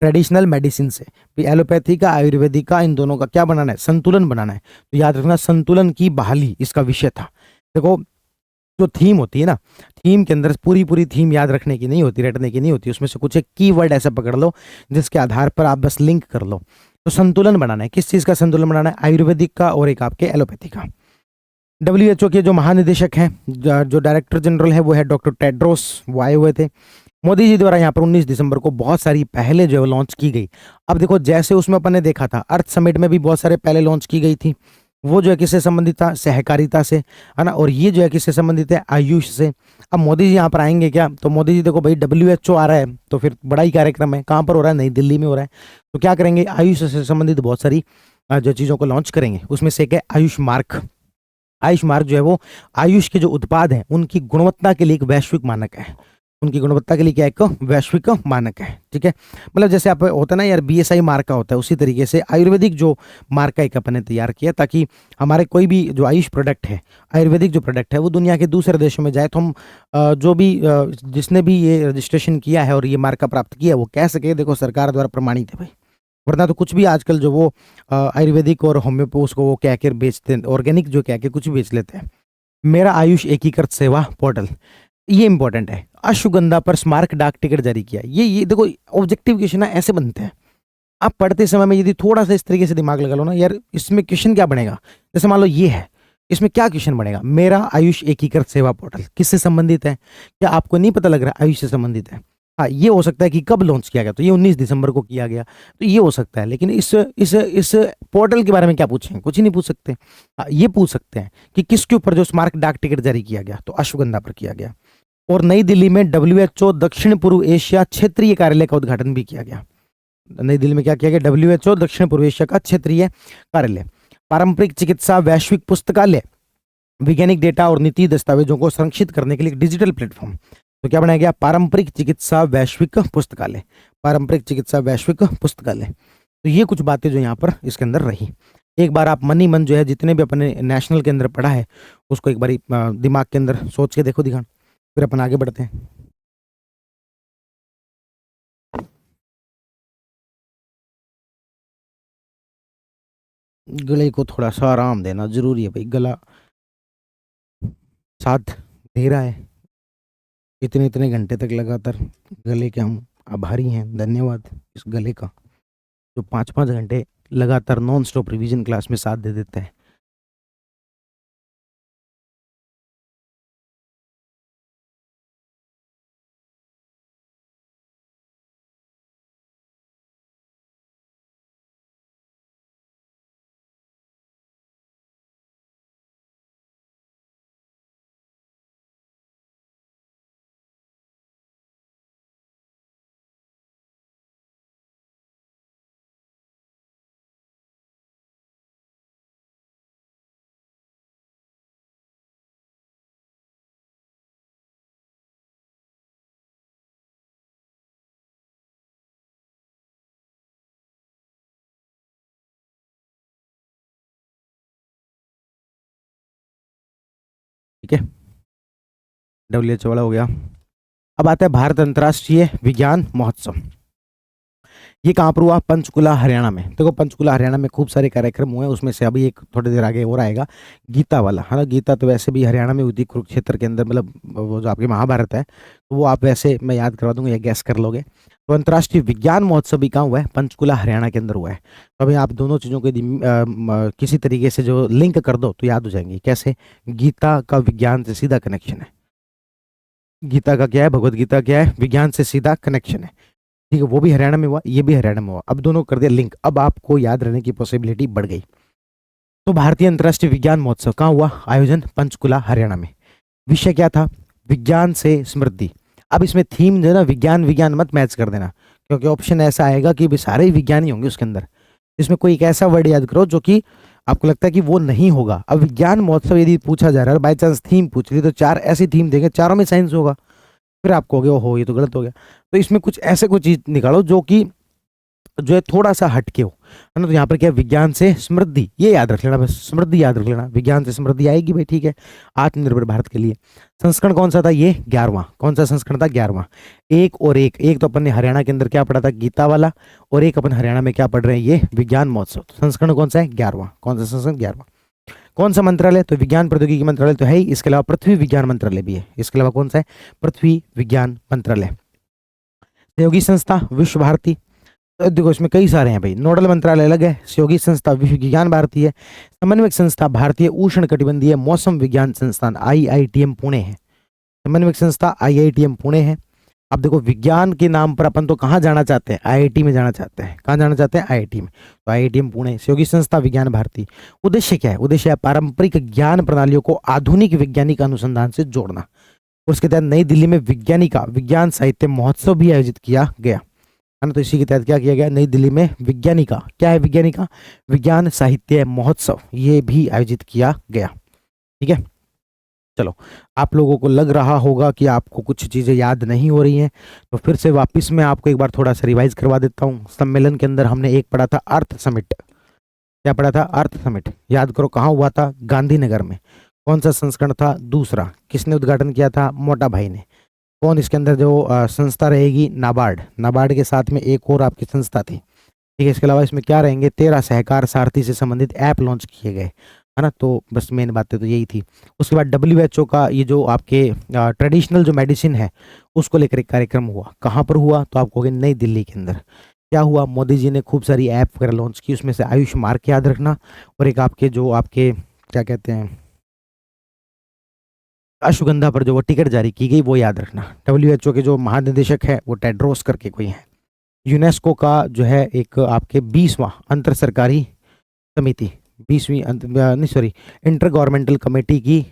ट्रेडिशनल मेडिसिन से। एलोपैथी का, आयुर्वेदिक का, इन दोनों का क्या बनाना है, संतुलन बनाना है। तो याद रखना, संतुलन की बहाली इसका विषय था। देखो जो थीम होती है ना, थीम के अंदर पूरी पूरी थीम याद रखने की नहीं होती, रटने की नहीं होती, उसमें से कुछ एक कीवर्ड ऐसा पकड़ लो जिसके आधार पर आप बस लिंक कर लो। तो संतुलन बनाना है, किस चीज का संतुलन बनाना है, आयुर्वेदिक का और एक आपके एलोपैथी का। WHO के जो महानिदेशक हैं, जो डायरेक्टर जनरल है, वो है डॉक्टर टेड्रोस, वो आए हुए थे। मोदी जी द्वारा यहाँ पर 19 दिसंबर को बहुत सारी पहले जो है लॉन्च की गई। अब देखो जैसे उसमें अपन ने देखा था, अर्थ समिट में भी बहुत सारे पहले लॉन्च की गई थी, वो जो है किससे संबंधित था, सहकारिता से, है ना। और ये जो है किससे संबंधित है, आयुष से। अब मोदी जी यहाँ पर आएंगे क्या, तो मोदी जी देखो भाई WHO आ रहा है तो फिर बड़ा ही कार्यक्रम है, कहाँ पर हो रहा है, नई दिल्ली में हो रहा है। तो क्या करेंगे, आयुष से संबंधित बहुत सारी जो चीज़ों को लॉन्च करेंगे। उसमें से एक है आयुष मार्क। आयुष मार्क जो है वो आयुष के जो उत्पाद हैं उनकी गुणवत्ता के लिए एक वैश्विक मानक है, उनकी गुणवत्ता के लिए क्या एक वैश्विक मानक है, ठीक है। मतलब जैसे आप होता है ना यार, BSI मार्क का होता है, उसी तरीके से आयुर्वेदिक जो मार्क का एक अपन ने तैयार किया, ताकि हमारे कोई भी जो आयुष प्रोडक्ट है, आयुर्वेदिक जो प्रोडक्ट है, वो दुनिया के दूसरे देशों में जाए तो हम जो भी जिसने भी ये रजिस्ट्रेशन किया है और ये मार्का प्राप्त किया है, वो कह सके देखो सरकार द्वारा प्रमाणित है भाई। वरना तो कुछ भी आजकल जो वो आयुर्वेदिक और होम्योपैथ को वो कह के बेचते हैं, ऑर्गेनिक जो कह के कुछ भी बेच लेते हैं। मेरा आयुष एकीकृत सेवा पोर्टल, ये इंपॉर्टेंट है। अश्वगंधा पर स्मारक डाक टिकट जारी किया। ये देखो ऑब्जेक्टिव क्वेश्चन ऐसे बनते हैं, आप पढ़ते समय में यदि थोड़ा सा इस तरीके से दिमाग लगा लो ना यार, इसमें क्वेश्चन क्या बनेगा, जैसे मान लो ये है, इसमें क्या क्वेश्चन बनेगा, मेरा आयुष एकीकृत सेवा पोर्टल किससे संबंधित है, क्या आपको नहीं पता लग रहा है, आयुष से संबंधित है। हाँ, ये हो सकता है कि कब लॉन्च किया गया, तो ये 19 दिसंबर को किया गया, तो ये हो सकता है। लेकिन इस पोर्टल के बारे में क्या पूछेंगे, कुछ ही नहीं पूछ सकते। हाँ, ये पूछ सकते हैं कि किसके ऊपर जो स्मारक डाक टिकट जारी किया गया, तो अश्वगंधा पर किया गया। और नई दिल्ली में WHO दक्षिण पूर्व एशिया क्षेत्रीय कार्यालय का उद्घाटन भी किया गया। नई दिल्ली में क्या किया गया, WHO दक्षिण पूर्व एशिया का क्षेत्रीय कार्यालय। पारंपरिक चिकित्सा वैश्विक पुस्तकालय, वैज्ञानिक डेटा और नीति दस्तावेजों को संरक्षित करने के लिए डिजिटल प्लेटफॉर्म। तो क्या बनाया गया, पारंपरिक चिकित्सा वैश्विक पुस्तकालय, पारंपरिक चिकित्सा वैश्विक पुस्तकालय। तो ये कुछ बातें जो यहाँ पर इसके अंदर रही। एक बार आप मन ही मन जो है जितने भी अपने नेशनल के अंदर पढ़ा है उसको एक बार दिमाग के अंदर सोच के देखो दिखान, फिर अपन आगे बढ़ते हैं। गले को थोड़ा सा आराम देना जरूरी है भाई, गला साथ दे रहा है इतने इतने घंटे तक लगातार। गले के हम आभारी हैं, धन्यवाद इस गले का जो 5-5 घंटे लगातार नॉन स्टॉप रिवीजन क्लास में साथ दे देता है। ठीक है, WHO वाला हो गया। अब आता है भारत अंतर्राष्ट्रीय विज्ञान महोत्सव। ये कहाँ पर हुआ, पंचकुला हरियाणा में। देखो पंचकुला हरियाणा में खूब सारे कार्यक्रम हुए, उसमें से अभी एक थोड़ी देर आगे और आएगा गीता वाला, है ना। गीता तो वैसे भी हरियाणा में हुई थी, कुरुक्षेत्र के अंदर, मतलब वो जो आपकी महाभारत है, तो वो आप वैसे मैं याद करवा दूंगा या गैस कर लोगे। तो अंतर्राष्ट्रीय विज्ञान महोत्सव भी कहाँ हुआ है, पंचकुला हरियाणा के अंदर हुआ है। तो अभी आप दोनों चीज़ों को किसी तरीके से जो लिंक कर दो तो याद हो जाएंगे। कैसे, गीता का विज्ञान से सीधा कनेक्शन है, गीता का क्या है, भगवत गीता क्या है, विज्ञान से सीधा कनेक्शन है, ठीक है। वो भी हरियाणा में हुआ, ये भी हरियाणा में हुआ, अब दोनों कर दिया लिंक, अब आपको याद रहने की पॉसिबिलिटी बढ़ गई। तो भारतीय अंतर्राष्ट्रीय विज्ञान महोत्सव कहाँ हुआ, आयोजन पंचकुला हरियाणा में। विषय क्या था, विज्ञान से समृद्धि। अब इसमें थीम जो है ना, विज्ञान विज्ञान मत मैच कर देना, क्योंकि ऑप्शन ऐसा आएगा कि भी सारे ही विज्ञान ही होंगे उसके अंदर। इसमें कोई एक ऐसा वर्ड याद करो जो कि आपको लगता है कि वो नहीं होगा। अब विज्ञान महोत्सव यदि पूछा जा रहा है, बाई चांस थीम पूछ ली, तो 4 ऐसी थीम देंगे, चारों में साइंस होगा, फिर आप कहोगे ओहो ये तो गलत हो गया। तो इसमें कुछ ऐसे कोई चीज निकालो जो कि जो है थोड़ा सा हटके हो, है ना। तो यहाँ पर क्या, विज्ञान से समृद्धि, ये याद रख लेना, बस समृद्धि याद रख लेना, विज्ञान से समृद्धि आएगी भाई, ठीक है। आत्मनिर्भर भारत के लिए संस्करण कौन सा था, ये 11वां। कौन सा संस्करण था, 11वां। एक और एक तो अपन ने हरियाणा के अंदर क्या पढ़ा था, गीता वाला, और एक अपन हरियाणा में क्या पढ़ रहे हैं, ये विज्ञान महोत्सव। तो संस्करण कौन सा है, 11वां। कौन सा संस्करण, 11वां। कौन सा मंत्रालय, तो विज्ञान प्रौद्योगिकी मंत्रालय तो है ही, इसके अलावा पृथ्वी विज्ञान मंत्रालय भी है। इसके अलावा कौन सा है, पृथ्वी विज्ञान मंत्रालय। सहयोगी संस्था विश्व भारती, तो देखो इसमें कई सारे हैं भाई। नोडल मंत्रालय अलग है, सहयोगी संस्था विश्व विज्ञान भारती है, समन्वयक संस्था भारतीय उष्ण कटिबंधीय मौसम विज्ञान संस्थान IITM पुणे है। समन्वयक संस्था IITM पुणे है। अब देखो विज्ञान के नाम पर अपन तो कहाँ जाना चाहते हैं, IIT में जाना चाहते हैं। कहाँ जाना चाहते हैं, IIT में, तो IITM पुणे। सहयोगी संस्था विज्ञान भारती, उद्देश्य क्या है, उद्देश्य है पारंपरिक ज्ञान प्रणालियों को आधुनिक वैज्ञानिक अनुसंधान से जोड़ना। उसके तहत नई दिल्ली में विज्ञानिका विज्ञान साहित्य महोत्सव भी आयोजित किया गया, है ना। तो इसी के तहत क्या किया गया, नई दिल्ली में विज्ञानिका, क्या है विज्ञानिका, विज्ञान साहित्य महोत्सव, ये भी आयोजित किया गया, ठीक है। चलो, आप लोगों को लग रहा होगा कि आपको कुछ चीजें याद नहीं हो रही हैं, तो फिर से वापस मैं आपको एक बार थोड़ा सा रिवाइज करवा देता हूँ। सम्मेलन के अंदर हमने एक पढ़ा था अर्थ समिट। क्या पढ़ा था, अर्थ समिट। याद करो कहाँ हुआ था, गांधीनगर में। कौन सा संस्करण था, दूसरा। किसने उद्घाटन किया था, मोटा भाई ने। कौन इसके अंदर जो संस्था रहेगी, नाबार्ड। नाबार्ड के साथ में एक और आपकी संस्था थी, ठीक है। इसके अलावा इसमें क्या रहेंगे, 13 सहकार सारथी से संबंधित ऐप लॉन्च किए गए, है ना। तो बस मेन बातें तो यही थी। उसके बाद WHO का ये जो आपके ट्रेडिशनल जो मेडिसिन है उसको लेकर एक कार्यक्रम हुआ। कहाँ पर हुआ, तो आप कहोगे नई दिल्ली के अंदर। क्या हुआ, मोदी जी ने खूब सारी ऐप वगैरह लॉन्च की, उसमें से आयुष मार्ग याद रखना, और एक आपके जो आपके क्या कहते हैं, अश्वगंधा पर जो वो टिकट जारी की गई वो याद रखना। WHO के जो महानिदेशक है वो टेड्रोस करके कोई है। यूनेस्को का जो है एक आपके 20वां अंतर सरकारी समिति, 20वीं नहीं सॉरी, इंटर गवर्नमेंटल कमेटी की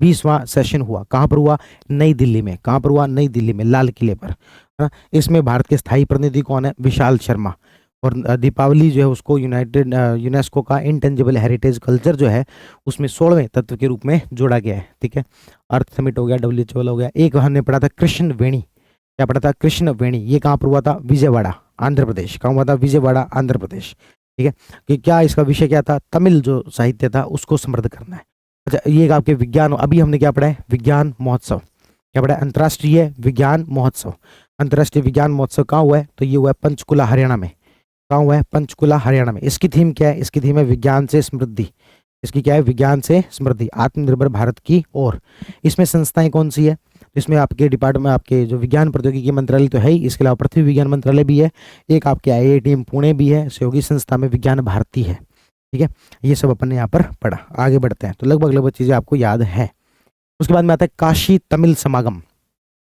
20वां सेशन हुआ। कहाँ पर हुआ, नई दिल्ली में। कहाँ पर हुआ, नई दिल्ली में, लाल किले पर, है ना। इसमें भारत के स्थायी प्रतिनिधि कौन है, विशाल शर्मा। और दीपावली जो है उसको यूनेस्को का इंटेंजिबल हेरिटेज कल्चर जो है उसमें 16वें तत्व के रूप में जोड़ा गया है, ठीक है। अर्थ समिट हो गया, WHO हो गया। एक हमने पढ़ा था कृष्ण वेणी। क्या पढ़ा था, कृष्ण वेणी। ये कहाँ पर हुआ था, विजयवाड़ा आंध्र प्रदेश। कहाँ हुआ था, विजयवाड़ा आंध्र प्रदेश, ठीक है। कि क्या इसका विषय क्या था, तमिल जो साहित्य था उसको समृद्ध करना है। अच्छा, ये आपके विज्ञान, अभी हमने क्या पढ़ा है, विज्ञान महोत्सव। क्या पढ़ा है, अंतर्राष्ट्रीय विज्ञान महोत्सव। अंतर्राष्ट्रीय विज्ञान महोत्सव कहाँ हुआ है, तो ये हुआ है पंचकुला हरियाणा में। कहाँ हुआ है, पंचकुला हरियाणा में। इसकी थीम क्या है, इसकी थीम है विज्ञान से समृद्धि। इसकी क्या है, विज्ञान से समृद्धि, आत्मनिर्भर भारत की ओर। इसमें संस्थाएं कौन सी है, इसमें आपके डिपार्टमेंट, आपके जो विज्ञान प्रौद्योगिकी मंत्रालय तो है ही, इसके अलावा पृथ्वी विज्ञान मंत्रालय भी है, एक आपके IITM पुणे भी है, सहयोगी संस्था में विज्ञान भारती है, ठीक है। ये सब अपन ने यहाँ पर पढ़ा। आगे बढ़ते हैं, तो लगभग चीजें आपको याद है। उसके बाद में आता है काशी तमिल समागम।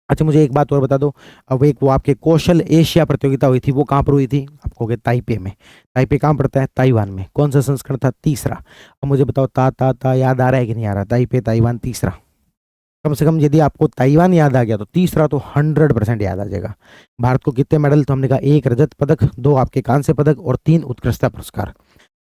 अच्छा, मुझे एक बात और बता दो, अब एक वो आपके कौशल एशिया प्रतियोगिता हुई थी, वो कहाँ पर हुई थी, आपको कहोगे ताइपे में। ताइपे कहाँ पड़ता है, ताइवान में। कौन सा संस्करण था, तीसरा। अब मुझे बताओ ता याद आ रहा है कि नहीं आ रहा, ताइपे ताइवान तीसरा। कम से कम यदि आपको ताइवान याद आ गया तो तीसरा तो 100% याद आ जाएगा। भारत को कितने मेडल, तो हमने कहा 1 रजत पदक, 2 आपके कांस्य पदक और 3 उत्कृष्टता पुरस्कार।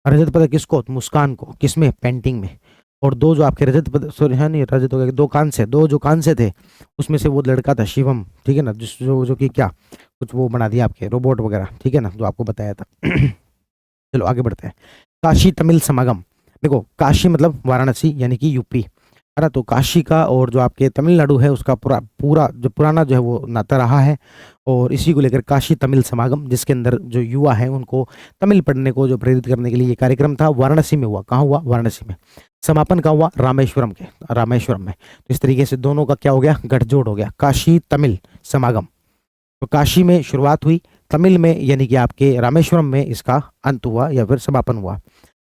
रजत पदक किसको, मुस्कान को। किसमें, पेंटिंग में। और 2 जो आपके रजत पदक, सॉरी हाँ नहीं रजत हो गया, 2 कांस्य, 2 जो कांस्य थे उसमें से वो लड़का था शिवम, ठीक है ना, जिस जो कि क्या कुछ वो बना दिया आपके रोबोट वगैरह, ठीक है ना, जो आपको बताया था। चलो आगे बढ़ते हैं। काशी तमिल समागम। देखो काशी मतलब वाराणसी यानी कि यूपी, है ना। तो काशी का और जो आपके तमिलनाडु है उसका पूरा जो पुराना जो है वो नाता रहा है, और इसी को लेकर काशी तमिल समागम, जिसके अंदर जो युवा हैं उनको तमिल पढ़ने को जो प्रेरित करने के लिए ये कार्यक्रम था, वाराणसी में हुआ। कहाँ हुआ, वाराणसी में। समापन कहाँ हुआ, रामेश्वरम में। तो इस तरीके से दोनों का क्या हो गया, गठजोड़ हो गया, काशी तमिल समागम। तो काशी में शुरुआत हुई, तमिल में यानी कि आपके रामेश्वरम में इसका अंत हुआ या फिर समापन हुआ।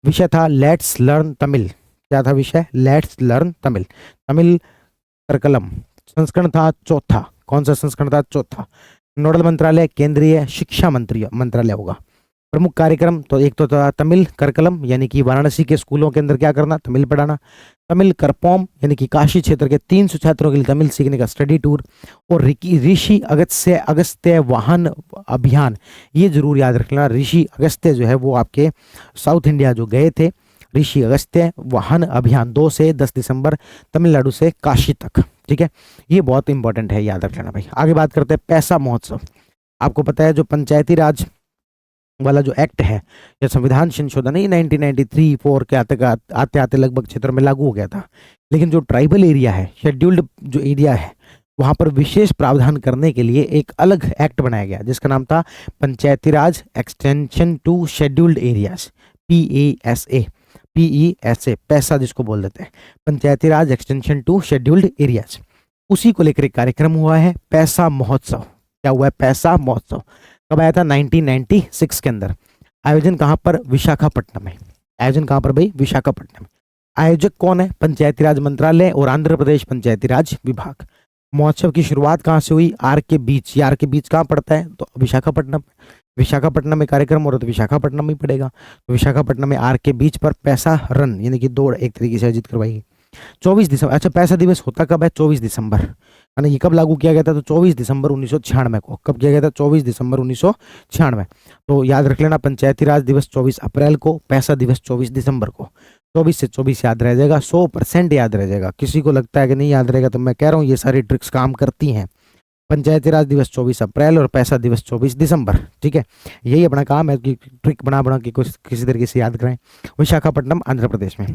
विषय था लेट्स लर्न तमिल। क्या था विषय, लेट्स लर्न तमिल। तमिल कर्कलम। संस्करण था चौथा। कौन सा संस्करण था, चौथा। नोडल मंत्रालय केंद्रीय शिक्षा मंत्रालय होगा। प्रमुख कार्यक्रम तो एक तो था तमिल करकलम, यानी कि वाराणसी के स्कूलों के अंदर क्या करना, तमिल पढ़ाना। तमिल करपोम, यानी कि काशी क्षेत्र के 300 छात्रों के लिए तमिल सीखने का स्टडी टूर। और ऋषि अगस्त्य अगस्त्य वाहन अभियान, ये जरूर याद रखना। ऋषि अगस्त्य जो है वो आपके साउथ इंडिया जो गए थे, ऋषि अगस्त्य वाहन अभियान 2 से 10 दिसंबर तमिलनाडु से काशी तक। ठीक है, ये बहुत इंपॉर्टेंट है, याद रख लेना भाई। आगे बात करते हैं पैसा महोत्सव। आपको पता है जो पंचायती राज वाला जो एक्ट है या संविधान संशोधन है, 1993-4 के आते आते लगभग क्षेत्र में लागू हो गया था। लेकिन जो ट्राइबल एरिया है, शेड्यूल्ड जो एरिया है, वहां पर विशेष प्रावधान करने के लिए एक अलग एक्ट बनाया गया जिसका नाम था Panchayati Raj extension to scheduled areas, PESA। PESA PESA जिसको बोल देते हैं, Panchayati Raj extension to scheduled areas. उसी को लेकर एक कार्यक्रम हुआ है पैसा महोत्सव। क्या हुआ है, पैसा महोत्सव। कब आया था, 1996 के अंदर। आयोजन कहाँ पर, विशाखापट्टनम में। आयोजन कहाँ पर भाई, विशाखापट्टनम में। आयोजक कौन है, पंचायती राज मंत्रालय और आंध्र प्रदेश पंचायती राज विभाग। महोत्सव की शुरुआत कहाँ से हुई, आर के बीच। आर के बीच कहाँ पड़ता है, तो विशाखापट्टनम। विशाखापट्टनम में कार्यक्रम हो रहा है तो विशाखापट्टनम में पड़ेगा। तो विशाखापट्टनम में आर के बीच पर पैसा रन, यानी कि दौड़ एक तरीके से आयोजित करवाई 24 दिसंबर। अच्छा, पैसा दिवस होता कब है, 24 दिसंबर। है ना, ये कब लागू किया गया था, तो 24 दिसंबर 1996 को। कब किया गया था, 24 दिसंबर 1996। तो याद रख लेना, पंचायती राज दिवस 24 अप्रैल को, पैसा दिवस 24 दिसंबर को। 24 से 24 याद रह जाएगा, 100% याद रह जाएगा। किसी को लगता है कि नहीं याद रहेगा, तो मैं कह रहा हूँ ये सारी ट्रिक्स काम करती हैं। पंचायती राज दिवस 24 अप्रैल और पैसा दिवस 24 दिसंबर। ठीक है, यही अपना काम है कि ट्रिक बना बना के कुछ किसी तरीके से याद कराएं। विशाखापट्टनम आंध्र प्रदेश में।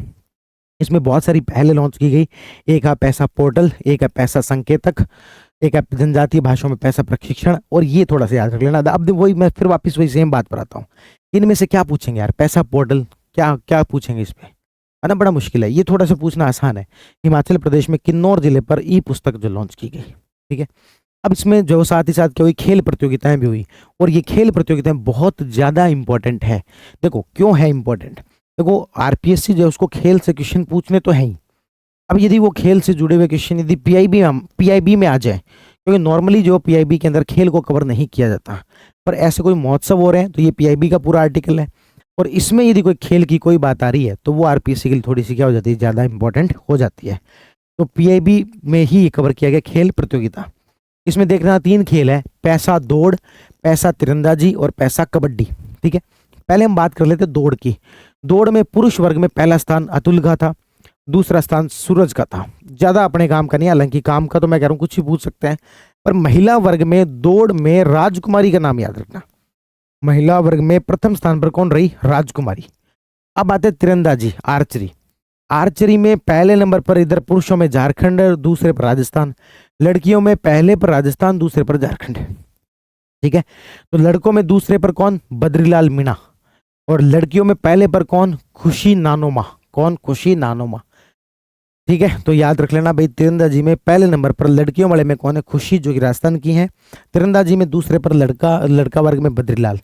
इसमें बहुत सारी पहले लॉन्च की गई। एक है पैसा पोर्टल, एक है पैसा संकेतक, एक है जनजातीय भाषाओं में पैसा प्रशिक्षण। और ये थोड़ा सा याद रख लेना। अब वही मैं फिर वापस वही सेम बात पर आता हूँ। इनमें से क्या पूछेंगे यार, पैसा पोर्टल क्या क्या पूछेंगे इस पे, है ना, बड़ा मुश्किल है। ये थोड़ा सा पूछना आसान है। हिमाचल प्रदेश में किन्नौर जिले पर ई पुस्तक जो लॉन्च की गई। ठीक है, अब इसमें जो साथ ही साथ क्या हुई, खेल प्रतियोगिताएं भी हुई। और ये खेल प्रतियोगिताएं बहुत ज्यादा इंपॉर्टेंट है। देखो क्यों है इंपॉर्टेंट, देखो आरपीएससी जो है उसको खेल से क्वेश्चन पूछने तो है ही। अब यदि वो खेल से जुड़े हुए क्वेश्चन यदि पीआईबी में आ जाए, क्योंकि नॉर्मली जो पीआईबी के अंदर खेल को कवर नहीं किया जाता, पर ऐसे कोई महोत्सव हो रहे हैं तो ये पीआईबी का पूरा आर्टिकल है। और इसमें यदि कोई खेल की कोई बात आ रही है तो वो आरपीएससी के लिए थोड़ी सी क्या हो जाती है, ज़्यादा इंपॉर्टेंट हो जाती है। तो पीआईबी में ही कवर किया गया खेल प्रतियोगिता। इसमें देखना 3 खेल है, पैसा दौड़, पैसा तीरंदाजी और पैसा कबड्डी। ठीक है, पहले हम बात कर लेते दौड़ की। दौड़ में पुरुष वर्ग में पहला स्थान अतुल का था, दूसरा स्थान सूरज का था। ज्यादा अपने काम का नहीं, हालांकि काम का तो मैं कह रहा हूँ कुछ भी पूछ सकते हैं। पर महिला वर्ग में दौड़ में राजकुमारी का नाम याद रखना। महिला वर्ग में प्रथम स्थान पर कौन रही, राजकुमारी। अब आते तीरंदाजी, आर्चरी। आर्चरी में पहले नंबर पर इधर पुरुषों में झारखंड, दूसरे पर राजस्थान। लड़कियों में पहले पर राजस्थान, दूसरे पर झारखंड। ठीक है, तो लड़कों में दूसरे पर कौन, बद्रीलाल मीणा। और लड़कियों में पहले पर कौन, खुशी नानोमा। कौन, खुशी नानोमा। ठीक है, तो याद रख लेना भाई, तीरंदाजी में पहले नंबर पर लड़कियों वाले में कौन है, खुशी, जो कि राजस्थान की है। तीरंदाजी में दूसरे पर लड़का वर्ग में बद्रीलाल।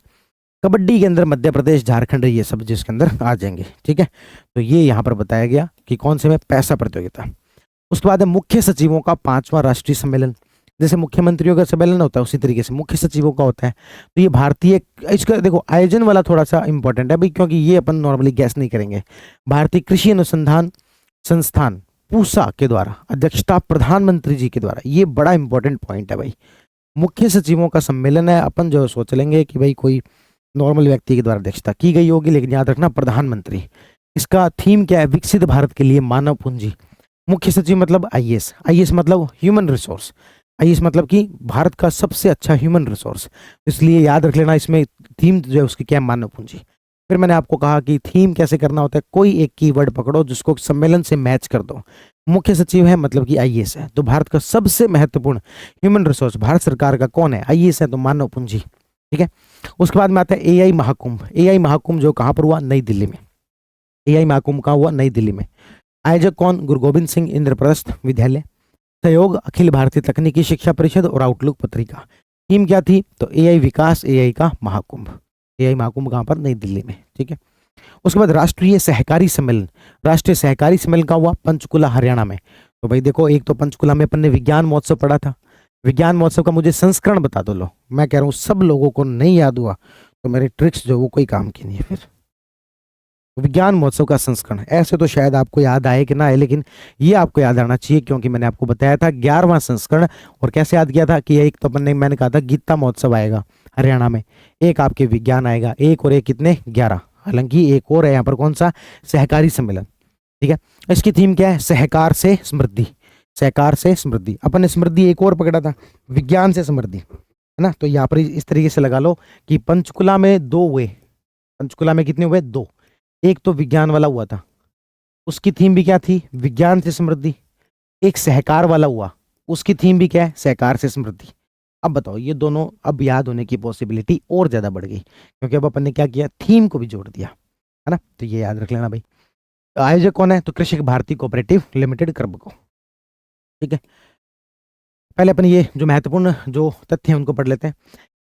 कबड्डी के अंदर मध्य प्रदेश, झारखंड, ये सब जिसके अंदर आ जाएंगे। ठीक है, तो ये यहाँ पर बताया गया कि कौन से में पैसा प्रतियोगिता। उसके बाद है मुख्य सचिवों का 5वां राष्ट्रीय सम्मेलन। जैसे मुख्यमंत्रियों का सम्मेलन होता है उसी तरीके से मुख्य सचिवों का होता है। तो ये भारतीय, इसका देखो आयोजन वाला थोड़ा सा इंपॉर्टेंट है भाई, क्योंकि ये अपन नॉर्मली गैस नहीं करेंगे। भारतीय कृषि अनुसंधान संस्थान पूसा के द्वारा, अध्यक्षता प्रधानमंत्री जी के द्वारा। ये बड़ा इंपॉर्टेंट पॉइंट है भाई। मुख्य सचिवों का सम्मेलन है, अपन जो सोच लेंगे कि भाई कोई नॉर्मल व्यक्ति के द्वारा अध्यक्षता की गई होगी, लेकिन याद रखना प्रधानमंत्री। इसका थीम क्या है, विकसित भारत के लिए मानव पूंजी। मुख्य सचिव मतलब आईएएस, आईएएस मतलब ह्यूमन रिसोर्स, आईएएस मतलब कि भारत का सबसे अच्छा ह्यूमन रिसोर्स। इसलिए याद रख लेना इसमें थीम जो है उसकी क्या है, मानव पूंजी। फिर मैंने आपको कहा कि थीम कैसे करना होता है, कोई एक कीवर्ड पकड़ो जिसको सम्मेलन से मैच कर दो। मुख्य सचिव है मतलब कि आईएएस है, तो भारत का सबसे महत्वपूर्ण ह्यूमन रिसोर्स भारत सरकार का कौन है, आईएएस है, तो मानव पूंजी। ठीक है, उसके बाद में आता है एआई महाकुंभ। एआई महाकुंभ जो कहाँ पर हुआ, नई दिल्ली में। एआई महाकुंभ कहाँ हुआ, नई दिल्ली में। आयोजक कौन, गुरु गोविंद सिंह इंद्रप्रस्थ विद्यालय। सहयोग अखिल भारतीय तकनीकी शिक्षा परिषद और आउटलुक पत्रिका। थीम क्या थी, तो एआई विकास, एआई का महाकुंभ। एआई महाकुंभ कहाँ पर, नई दिल्ली में। ठीक है, उसके बाद राष्ट्रीय सहकारी सम्मेलन। राष्ट्रीय सहकारी सम्मेलन का हुआ पंचकुला हरियाणा में। तो भाई देखो, एक तो पंचकुला में अपन ने विज्ञान महोत्सव पढ़ा था। विज्ञान महोत्सव का मुझे संस्करण बता दो। लो, मैं कह रहा हूँ सब लोगों को नहीं याद हुआ तो मेरे ट्रिक्स जो वो कोई काम की नहीं है फिर। विज्ञान महोत्सव का संस्करण ऐसे तो शायद आपको याद आए कि ना आए, लेकिन ये आपको याद आना चाहिए क्योंकि मैंने आपको बताया था 11वां संस्करण। और कैसे याद किया था कि एक तो मैंने कहा था गीता महोत्सव आएगा हरियाणा में, एक आपके विज्ञान आएगा, एक और एक कितने 11। हालांकि एक और है यहाँ पर, कौन सा, सहकारी सम्मेलन। ठीक है, इसकी थीम क्या है, सहकार से समृद्धि। सहकार से समृद्धि, अपन ने समृद्धि एक और पकड़ा था, विज्ञान से समृद्धि, है ना। तो यहाँ पर इस तरीके से लगा लो कि पंचकुला में 2 हुए, पंचकुला में कितने हुए, 2। एक तो विज्ञान वाला हुआ था, उसकी थीम भी क्या थी, विज्ञान से समृद्धि। एक सहकार वाला हुआ, उसकी थीम भी क्या है, सहकार से समृद्धि। अब बताओ, ये दोनों अब याद होने की पॉसिबिलिटी और ज्यादा बढ़ गई क्योंकि अब अपन ने क्या किया, थीम को भी जोड़ दिया, है ना। तो ये याद रख लेना भाई। आयोजक कौन है, तो कृषक भारती कोऑपरेटिव लिमिटेड कर्बको। ठीक है, पहले अपन ये जो महत्वपूर्ण जो तथ्य हैं उनको पढ़ लेते हैं।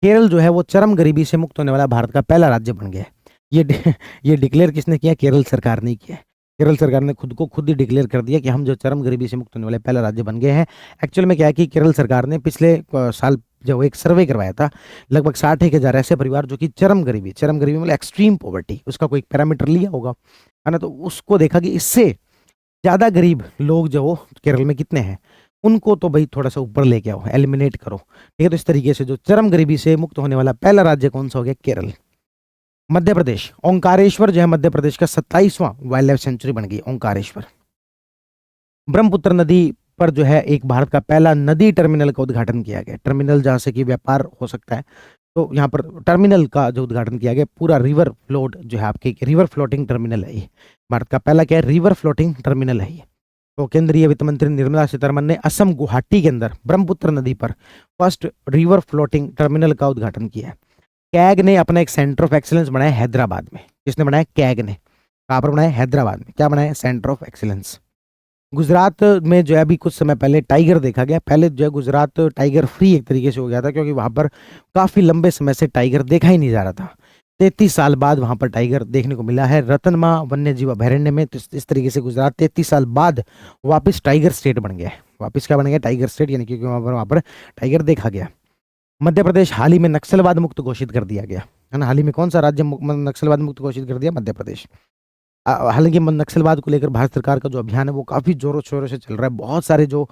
केरल जो है वो चरम गरीबी से मुक्त होने वाला भारत का पहला राज्य बन गया है। ये डिक्लेयर किसने किया, केरल सरकार ने किया है। केरल सरकार ने खुद को खुद ही डिक्लेयर कर दिया कि हम जो चरम गरीबी से मुक्त होने वाले पहला राज्य बन गए हैं। एक्चुअल में क्या है कि केरल सरकार ने पिछले साल जो एक सर्वे करवाया था, लगभग 61,000 ऐसे परिवार जो कि चरम गरीबी मतलब एक्सट्रीम पॉवर्टी, उसका कोई पैरामीटर लिया होगा, है ना। तो उसको देखा कि इससे ज्यादा गरीब लोग जो हो केरल में कितने हैं, उनको तो भाई थोड़ा सा ऊपर लेके आओ, एलिमिनेट करो। ठीक है, तो इस तरीके से जो चरम गरीबी से मुक्त होने वाला पहला राज्य कौन सा हो गया, केरल। मध्य प्रदेश, ओंकारेश्वर जो है मध्य प्रदेश का 27वां वाइल्ड लाइफ सेंचुरी बन गई ओंकारेश्वर। ब्रह्मपुत्र नदी पर जो है एक भारत का पहला नदी टर्मिनल का उद्घाटन किया गया। टर्मिनल जहां से कि व्यापार हो सकता है, तो यहाँ पर टर्मिनल का जो उद्घाटन किया गया, पूरा रिवर फ्लोट जो है आपके रिवर फ्लोटिंग टर्मिनल है ये, भारत का पहला क्या है, रिवर फ्लोटिंग टर्मिनल है ये। तो केंद्रीय वित्त मंत्री निर्मला सीतारमण ने असम गुवाहाटी के अंदर ब्रह्मपुत्र नदी पर फर्स्ट रिवर फ्लोटिंग टर्मिनल का उद्घाटन किया है। कैग ने अपना एक सेंटर ऑफ एक्सीलेंस बनाया हैदराबाद में। किसने बनाया, कैग ने। कहाँ पर बनाया, हैदराबाद में। क्या बनाया, सेंटर ऑफ एक्सीलेंस। गुजरात में जो है अभी कुछ समय पहले टाइगर देखा गया। पहले जो है गुजरात टाइगर फ्री एक तरीके से हो गया था क्योंकि वहां पर काफी लंबे समय से टाइगर देखा ही नहीं जा रहा था। 33 साल बाद वहां पर टाइगर देखने को मिला है रतनमा वन्य जीव अभयारण्य में। तो इस तरीके से गुजरात 33 साल बाद वापस टाइगर स्टेट बन गया है। वापस क्या बन गया, टाइगर स्टेट, यानी कि वहां पर टाइगर देखा गया। मध्य प्रदेश हाल ही में नक्सलवाद मुक्त घोषित कर दिया गया, है ना। हाल ही में कौन सा राज्य नक्सलवाद मुक्त घोषित कर दिया, मध्य प्रदेश। हालांकि नक्सलवाद को लेकर भारत सरकार का जो अभियान है वो काफी जोरों शोरों से चल रहा है। बहुत सारे जो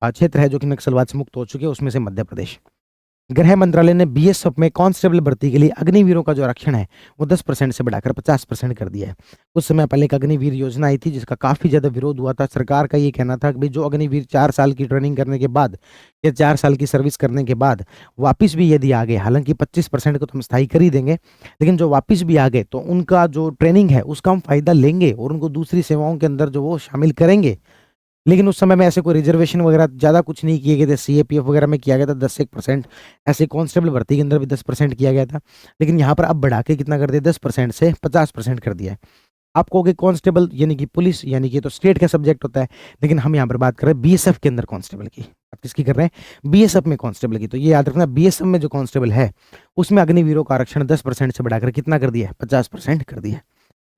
क्षेत्र है जो कि नक्सलवाद से मुक्त हो चुके हैं, उसमें से मध्य प्रदेश। गृह मंत्रालय ने बीएसएफ में कांस्टेबल भर्ती के लिए अग्निवीरों का जो आरक्षण है वो 10% से बढ़ाकर 50% कर दिया है। कुछ समय पहले एक अग्निवीर योजना आई थी जिसका काफी ज्यादा विरोध हुआ था। सरकार का ये कहना था कि भाई जो अग्निवीर 4 साल की ट्रेनिंग करने के बाद या 4 साल की सर्विस करने के बाद वापिस भी यदि आ गए, हालांकि 25% को तो हम स्थायी कर ही देंगे, लेकिन जो वापिस भी आ गए तो उनका जो ट्रेनिंग है उसका हम फायदा लेंगे और उनको दूसरी सेवाओं के अंदर जो वो शामिल करेंगे। लेकिन उस समय में ऐसे कोई रिजर्वेशन वगैरह ज़्यादा कुछ नहीं किए गए थे। सीएपीएफ वगैरह में किया गया था 10% ऐसे कांस्टेबल भर्ती के अंदर भी 10% किया गया था। लेकिन यहाँ पर अब बढ़ा के कितना कर दिया, 10% से 50% कर दिया है। आप कहोगे कांस्टेबल यानी कि पुलिस, यानी कि तो स्टेट का सब्जेक्ट होता है, लेकिन हम यहाँ पर बात कर रहे हैं बीएसएफ के अंदर कांस्टेबल की। आप किसकी कर रहे हैं, बीएसएफ में कांस्टेबल की। तो ये याद रखना, बीएसएफ में जो कांस्टेबल है उसमें अग्निवीरों का आरक्षण 10% से बढ़ाकर कितना कर दिया है, 50% कर दिया है।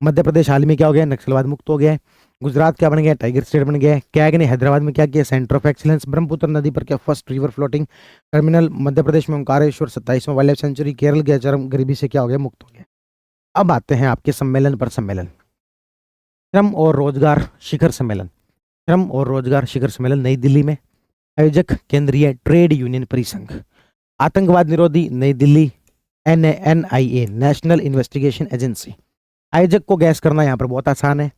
मध्य प्रदेश हाल में क्या हो गया, नक्सलवाद मुक्त हो गया है। गुजरात क्या बन गया, टाइगर स्टेट बन गया है। कैग ने हैदराबाद में क्या किया, सेंटर ऑफ एक्सीलेंस। ब्रह्मपुत्र नदी पर क्या, first river floating terminal. Madhya Pradesh में ओंकारेश्वर 27वां वाइल्ड लाइफ सेंचुरी। केरल गया चरम गरीबी से क्या हो गया, मुक्त हो गया। अब आते हैं आपके सम्मेलन पर। सम्मेलन श्रम और रोजगार शिखर सम्मेलन। श्रम और रोजगार शिखर सम्मेलन नई दिल्ली में। आयोजक केंद्रीय ट्रेड यूनियन परिसंघ। आतंकवाद निरोधी नई Delhi, NIA national investigation agency. आयोजक को गैस करना यहाँ पर बहुत आसान है।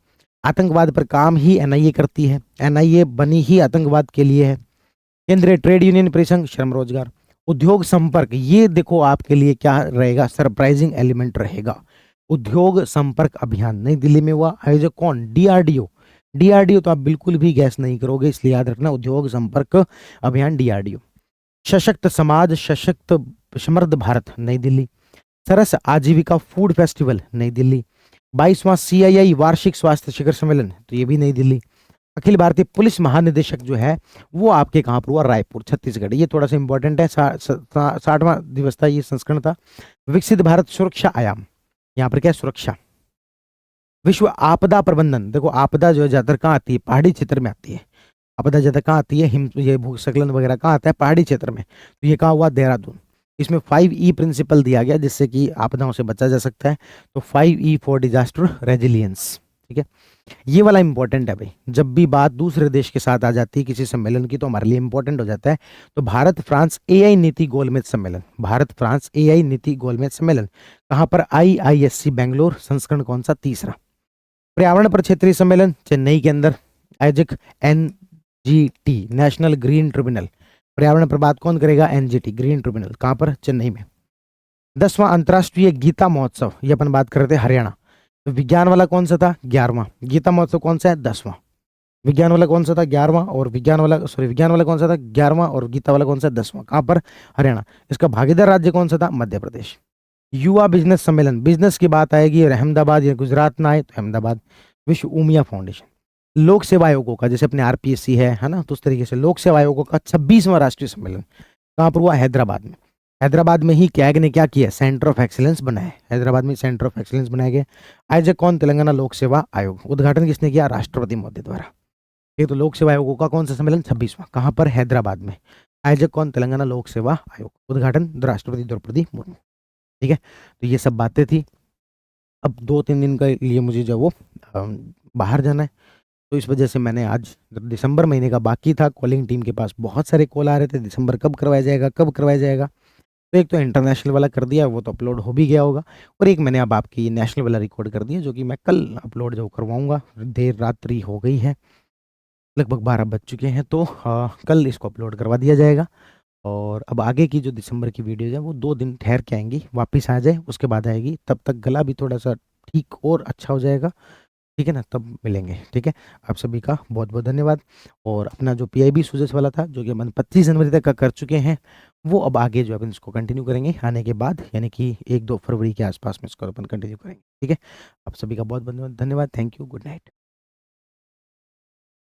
आतंकवाद पर काम ही NIA करती है, NIA बनी ही आतंकवाद के लिए है। केंद्रीय ट्रेड यूनियन परिसंघ, श्रम रोजगार। उद्योग संपर्क, ये देखो आपके लिए क्या रहेगा, सरप्राइजिंग एलिमेंट रहेगा। उद्योग संपर्क अभियान नई दिल्ली में हुआ। आयोजक कौन, DRDO। DRDO तो आप बिल्कुल भी गैस नहीं करोगे, इसलिए याद रखना उद्योग संपर्क अभियान DRDO। सशक्त समाज सशक्त समृद्ध भारत नई दिल्ली। सरस आजीविका फूड फेस्टिवल नई दिल्ली। 22वां CII वार्षिक स्वास्थ्य शिखर सम्मेलन, तो ये भी नई दिल्ली। अखिल भारतीय पुलिस महानिदेशक जो है वो आपके कहाँ पर हुआ, रायपुर छत्तीसगढ़। ये थोड़ा सा इंपॉर्टेंट है, 60वां दिवस था, ये संस्करण था। विकसित भारत सुरक्षा आयाम, यहाँ पर क्या है, सुरक्षा। विश्व आपदा प्रबंधन, देखो आपदा जो है ज्यादातर कहाँ आती है, पहाड़ी क्षेत्र में आती है। आपदा ज्यादा कहाँ आती है, ये भूस्खलन वगैरह कहाँ आता है, पहाड़ी क्षेत्र में। तो ये कहाँ हुआ, देहरादून। इसमें 5E प्रिंसिपल दिया गया जिससे कि आपदाओं से बचा जा सकता है। तो 5E फॉर डिजास्टर रेजिलियंस, ठीक है। ये वाला इंपॉर्टेंट है भाई, जब भी बात दूसरे देश के साथ आ जाती है किसी सम्मेलन की तो हमारे लिए इंपॉर्टेंट हो जाता है। तो भारत फ्रांस एआई नीति गोलमेज सम्मेलन, भारत फ्रांस एआई नीति गोलमेज सम्मेलन कहाँ पर? IISC बेंगलोर, संस्करण कौन सा? तीसरा। पर्यावरण पर क्षेत्रीय सम्मेलन चेन्नई के अंदर, आयोजक NGT नेशनल ग्रीन ट्रिब्यूनल, पर्यावरण पर बात कौन करेगा? NGT ग्रीन ट्रिब्यूनल, कहाँ पर? चेन्नई में। 10वां अंतर्राष्ट्रीय गीता महोत्सव, ये अपन बात कर रहे थे हरियाणा। तो विज्ञान वाला कौन सा था? 11वां। गीता महोत्सव कौन सा है? 10वां। विज्ञान वाला कौन सा था? 11वां। और विज्ञान वाला कौन सा था? 11वां। और गीता वाला कौन सा? 10वां। कहाँ पर? हरियाणा। इसका भागीदार राज्य कौन सा था? मध्य प्रदेश। युवा बिजनेस सम्मेलन, बिजनेस की बात आएगी और अहमदाबाद या गुजरात ना आए तो अहमदाबाद। विश्व उमिया फाउंडेशन। लोक सेवा आयोगों का, जैसे अपने RPSC है ना, तो उस तरीके से लोक सेवा आयोगों का 26वां राष्ट्रीय सम्मेलन कहाँ पर हुआ? हैदराबाद में। हैदराबाद में ही कैग ने क्या किया? सेंटर ऑफ एक्सीलेंस बनाया। हैदराबाद में सेंटर ऑफ एक्सीलेंस बनाया गया। आयोजक कौन? तेलंगाना लोक सेवा आयोग। उद्घाटन किसने किया? राष्ट्रपति महोदय द्वारा। ये तो लोक सेवा आयोगों का कौन सा सम्मेलन? 26वां। कहाँ पर? हैदराबाद में। आयोजक कौन? तेलंगाना लोक सेवा आयोग। उद्घाटन राष्ट्रपति द्रौपदी मुर्मू, ठीक है। तो ये सब बातें थी। अब 2-3 दिन के लिए मुझे जो वो बाहर जाना है, तो इस वजह से मैंने आज, दिसंबर महीने का बाकी था, कॉलिंग टीम के पास बहुत सारे कॉल आ रहे थे, दिसंबर कब करवाया जाएगा, कब करवाया जाएगा। तो एक तो इंटरनेशनल वाला कर दिया, वो तो अपलोड हो भी गया होगा, और एक मैंने अब आपकी नेशनल वाला रिकॉर्ड कर दिया जो कि मैं कल अपलोड जो करवाऊंगा। देर रात्रि हो गई है, लगभग 12 बज चुके हैं, तो कल इसको अपलोड करवा दिया जाएगा। और अब आगे की जो दिसंबर की वीडियोज है वो 2 दिन ठहर के आएंगी, वापस आ जाए उसके बाद आएगी। तब तक गला भी थोड़ा सा ठीक और अच्छा हो जाएगा, ठीक है ना, तब मिलेंगे, ठीक है। आप सभी का बहुत बहुत धन्यवाद। और अपना जो PIB सुजेस वाला था जो कि अपन 25 जनवरी तक का कर चुके हैं, वो अब आगे जो अपन इसको कंटिन्यू करेंगे आने के बाद, यानी कि 1-2 फरवरी के आसपास में इसको अपन कंटिन्यू करेंगे, ठीक है। आप सभी का बहुत बहुत धन्यवाद। Thank you, good night.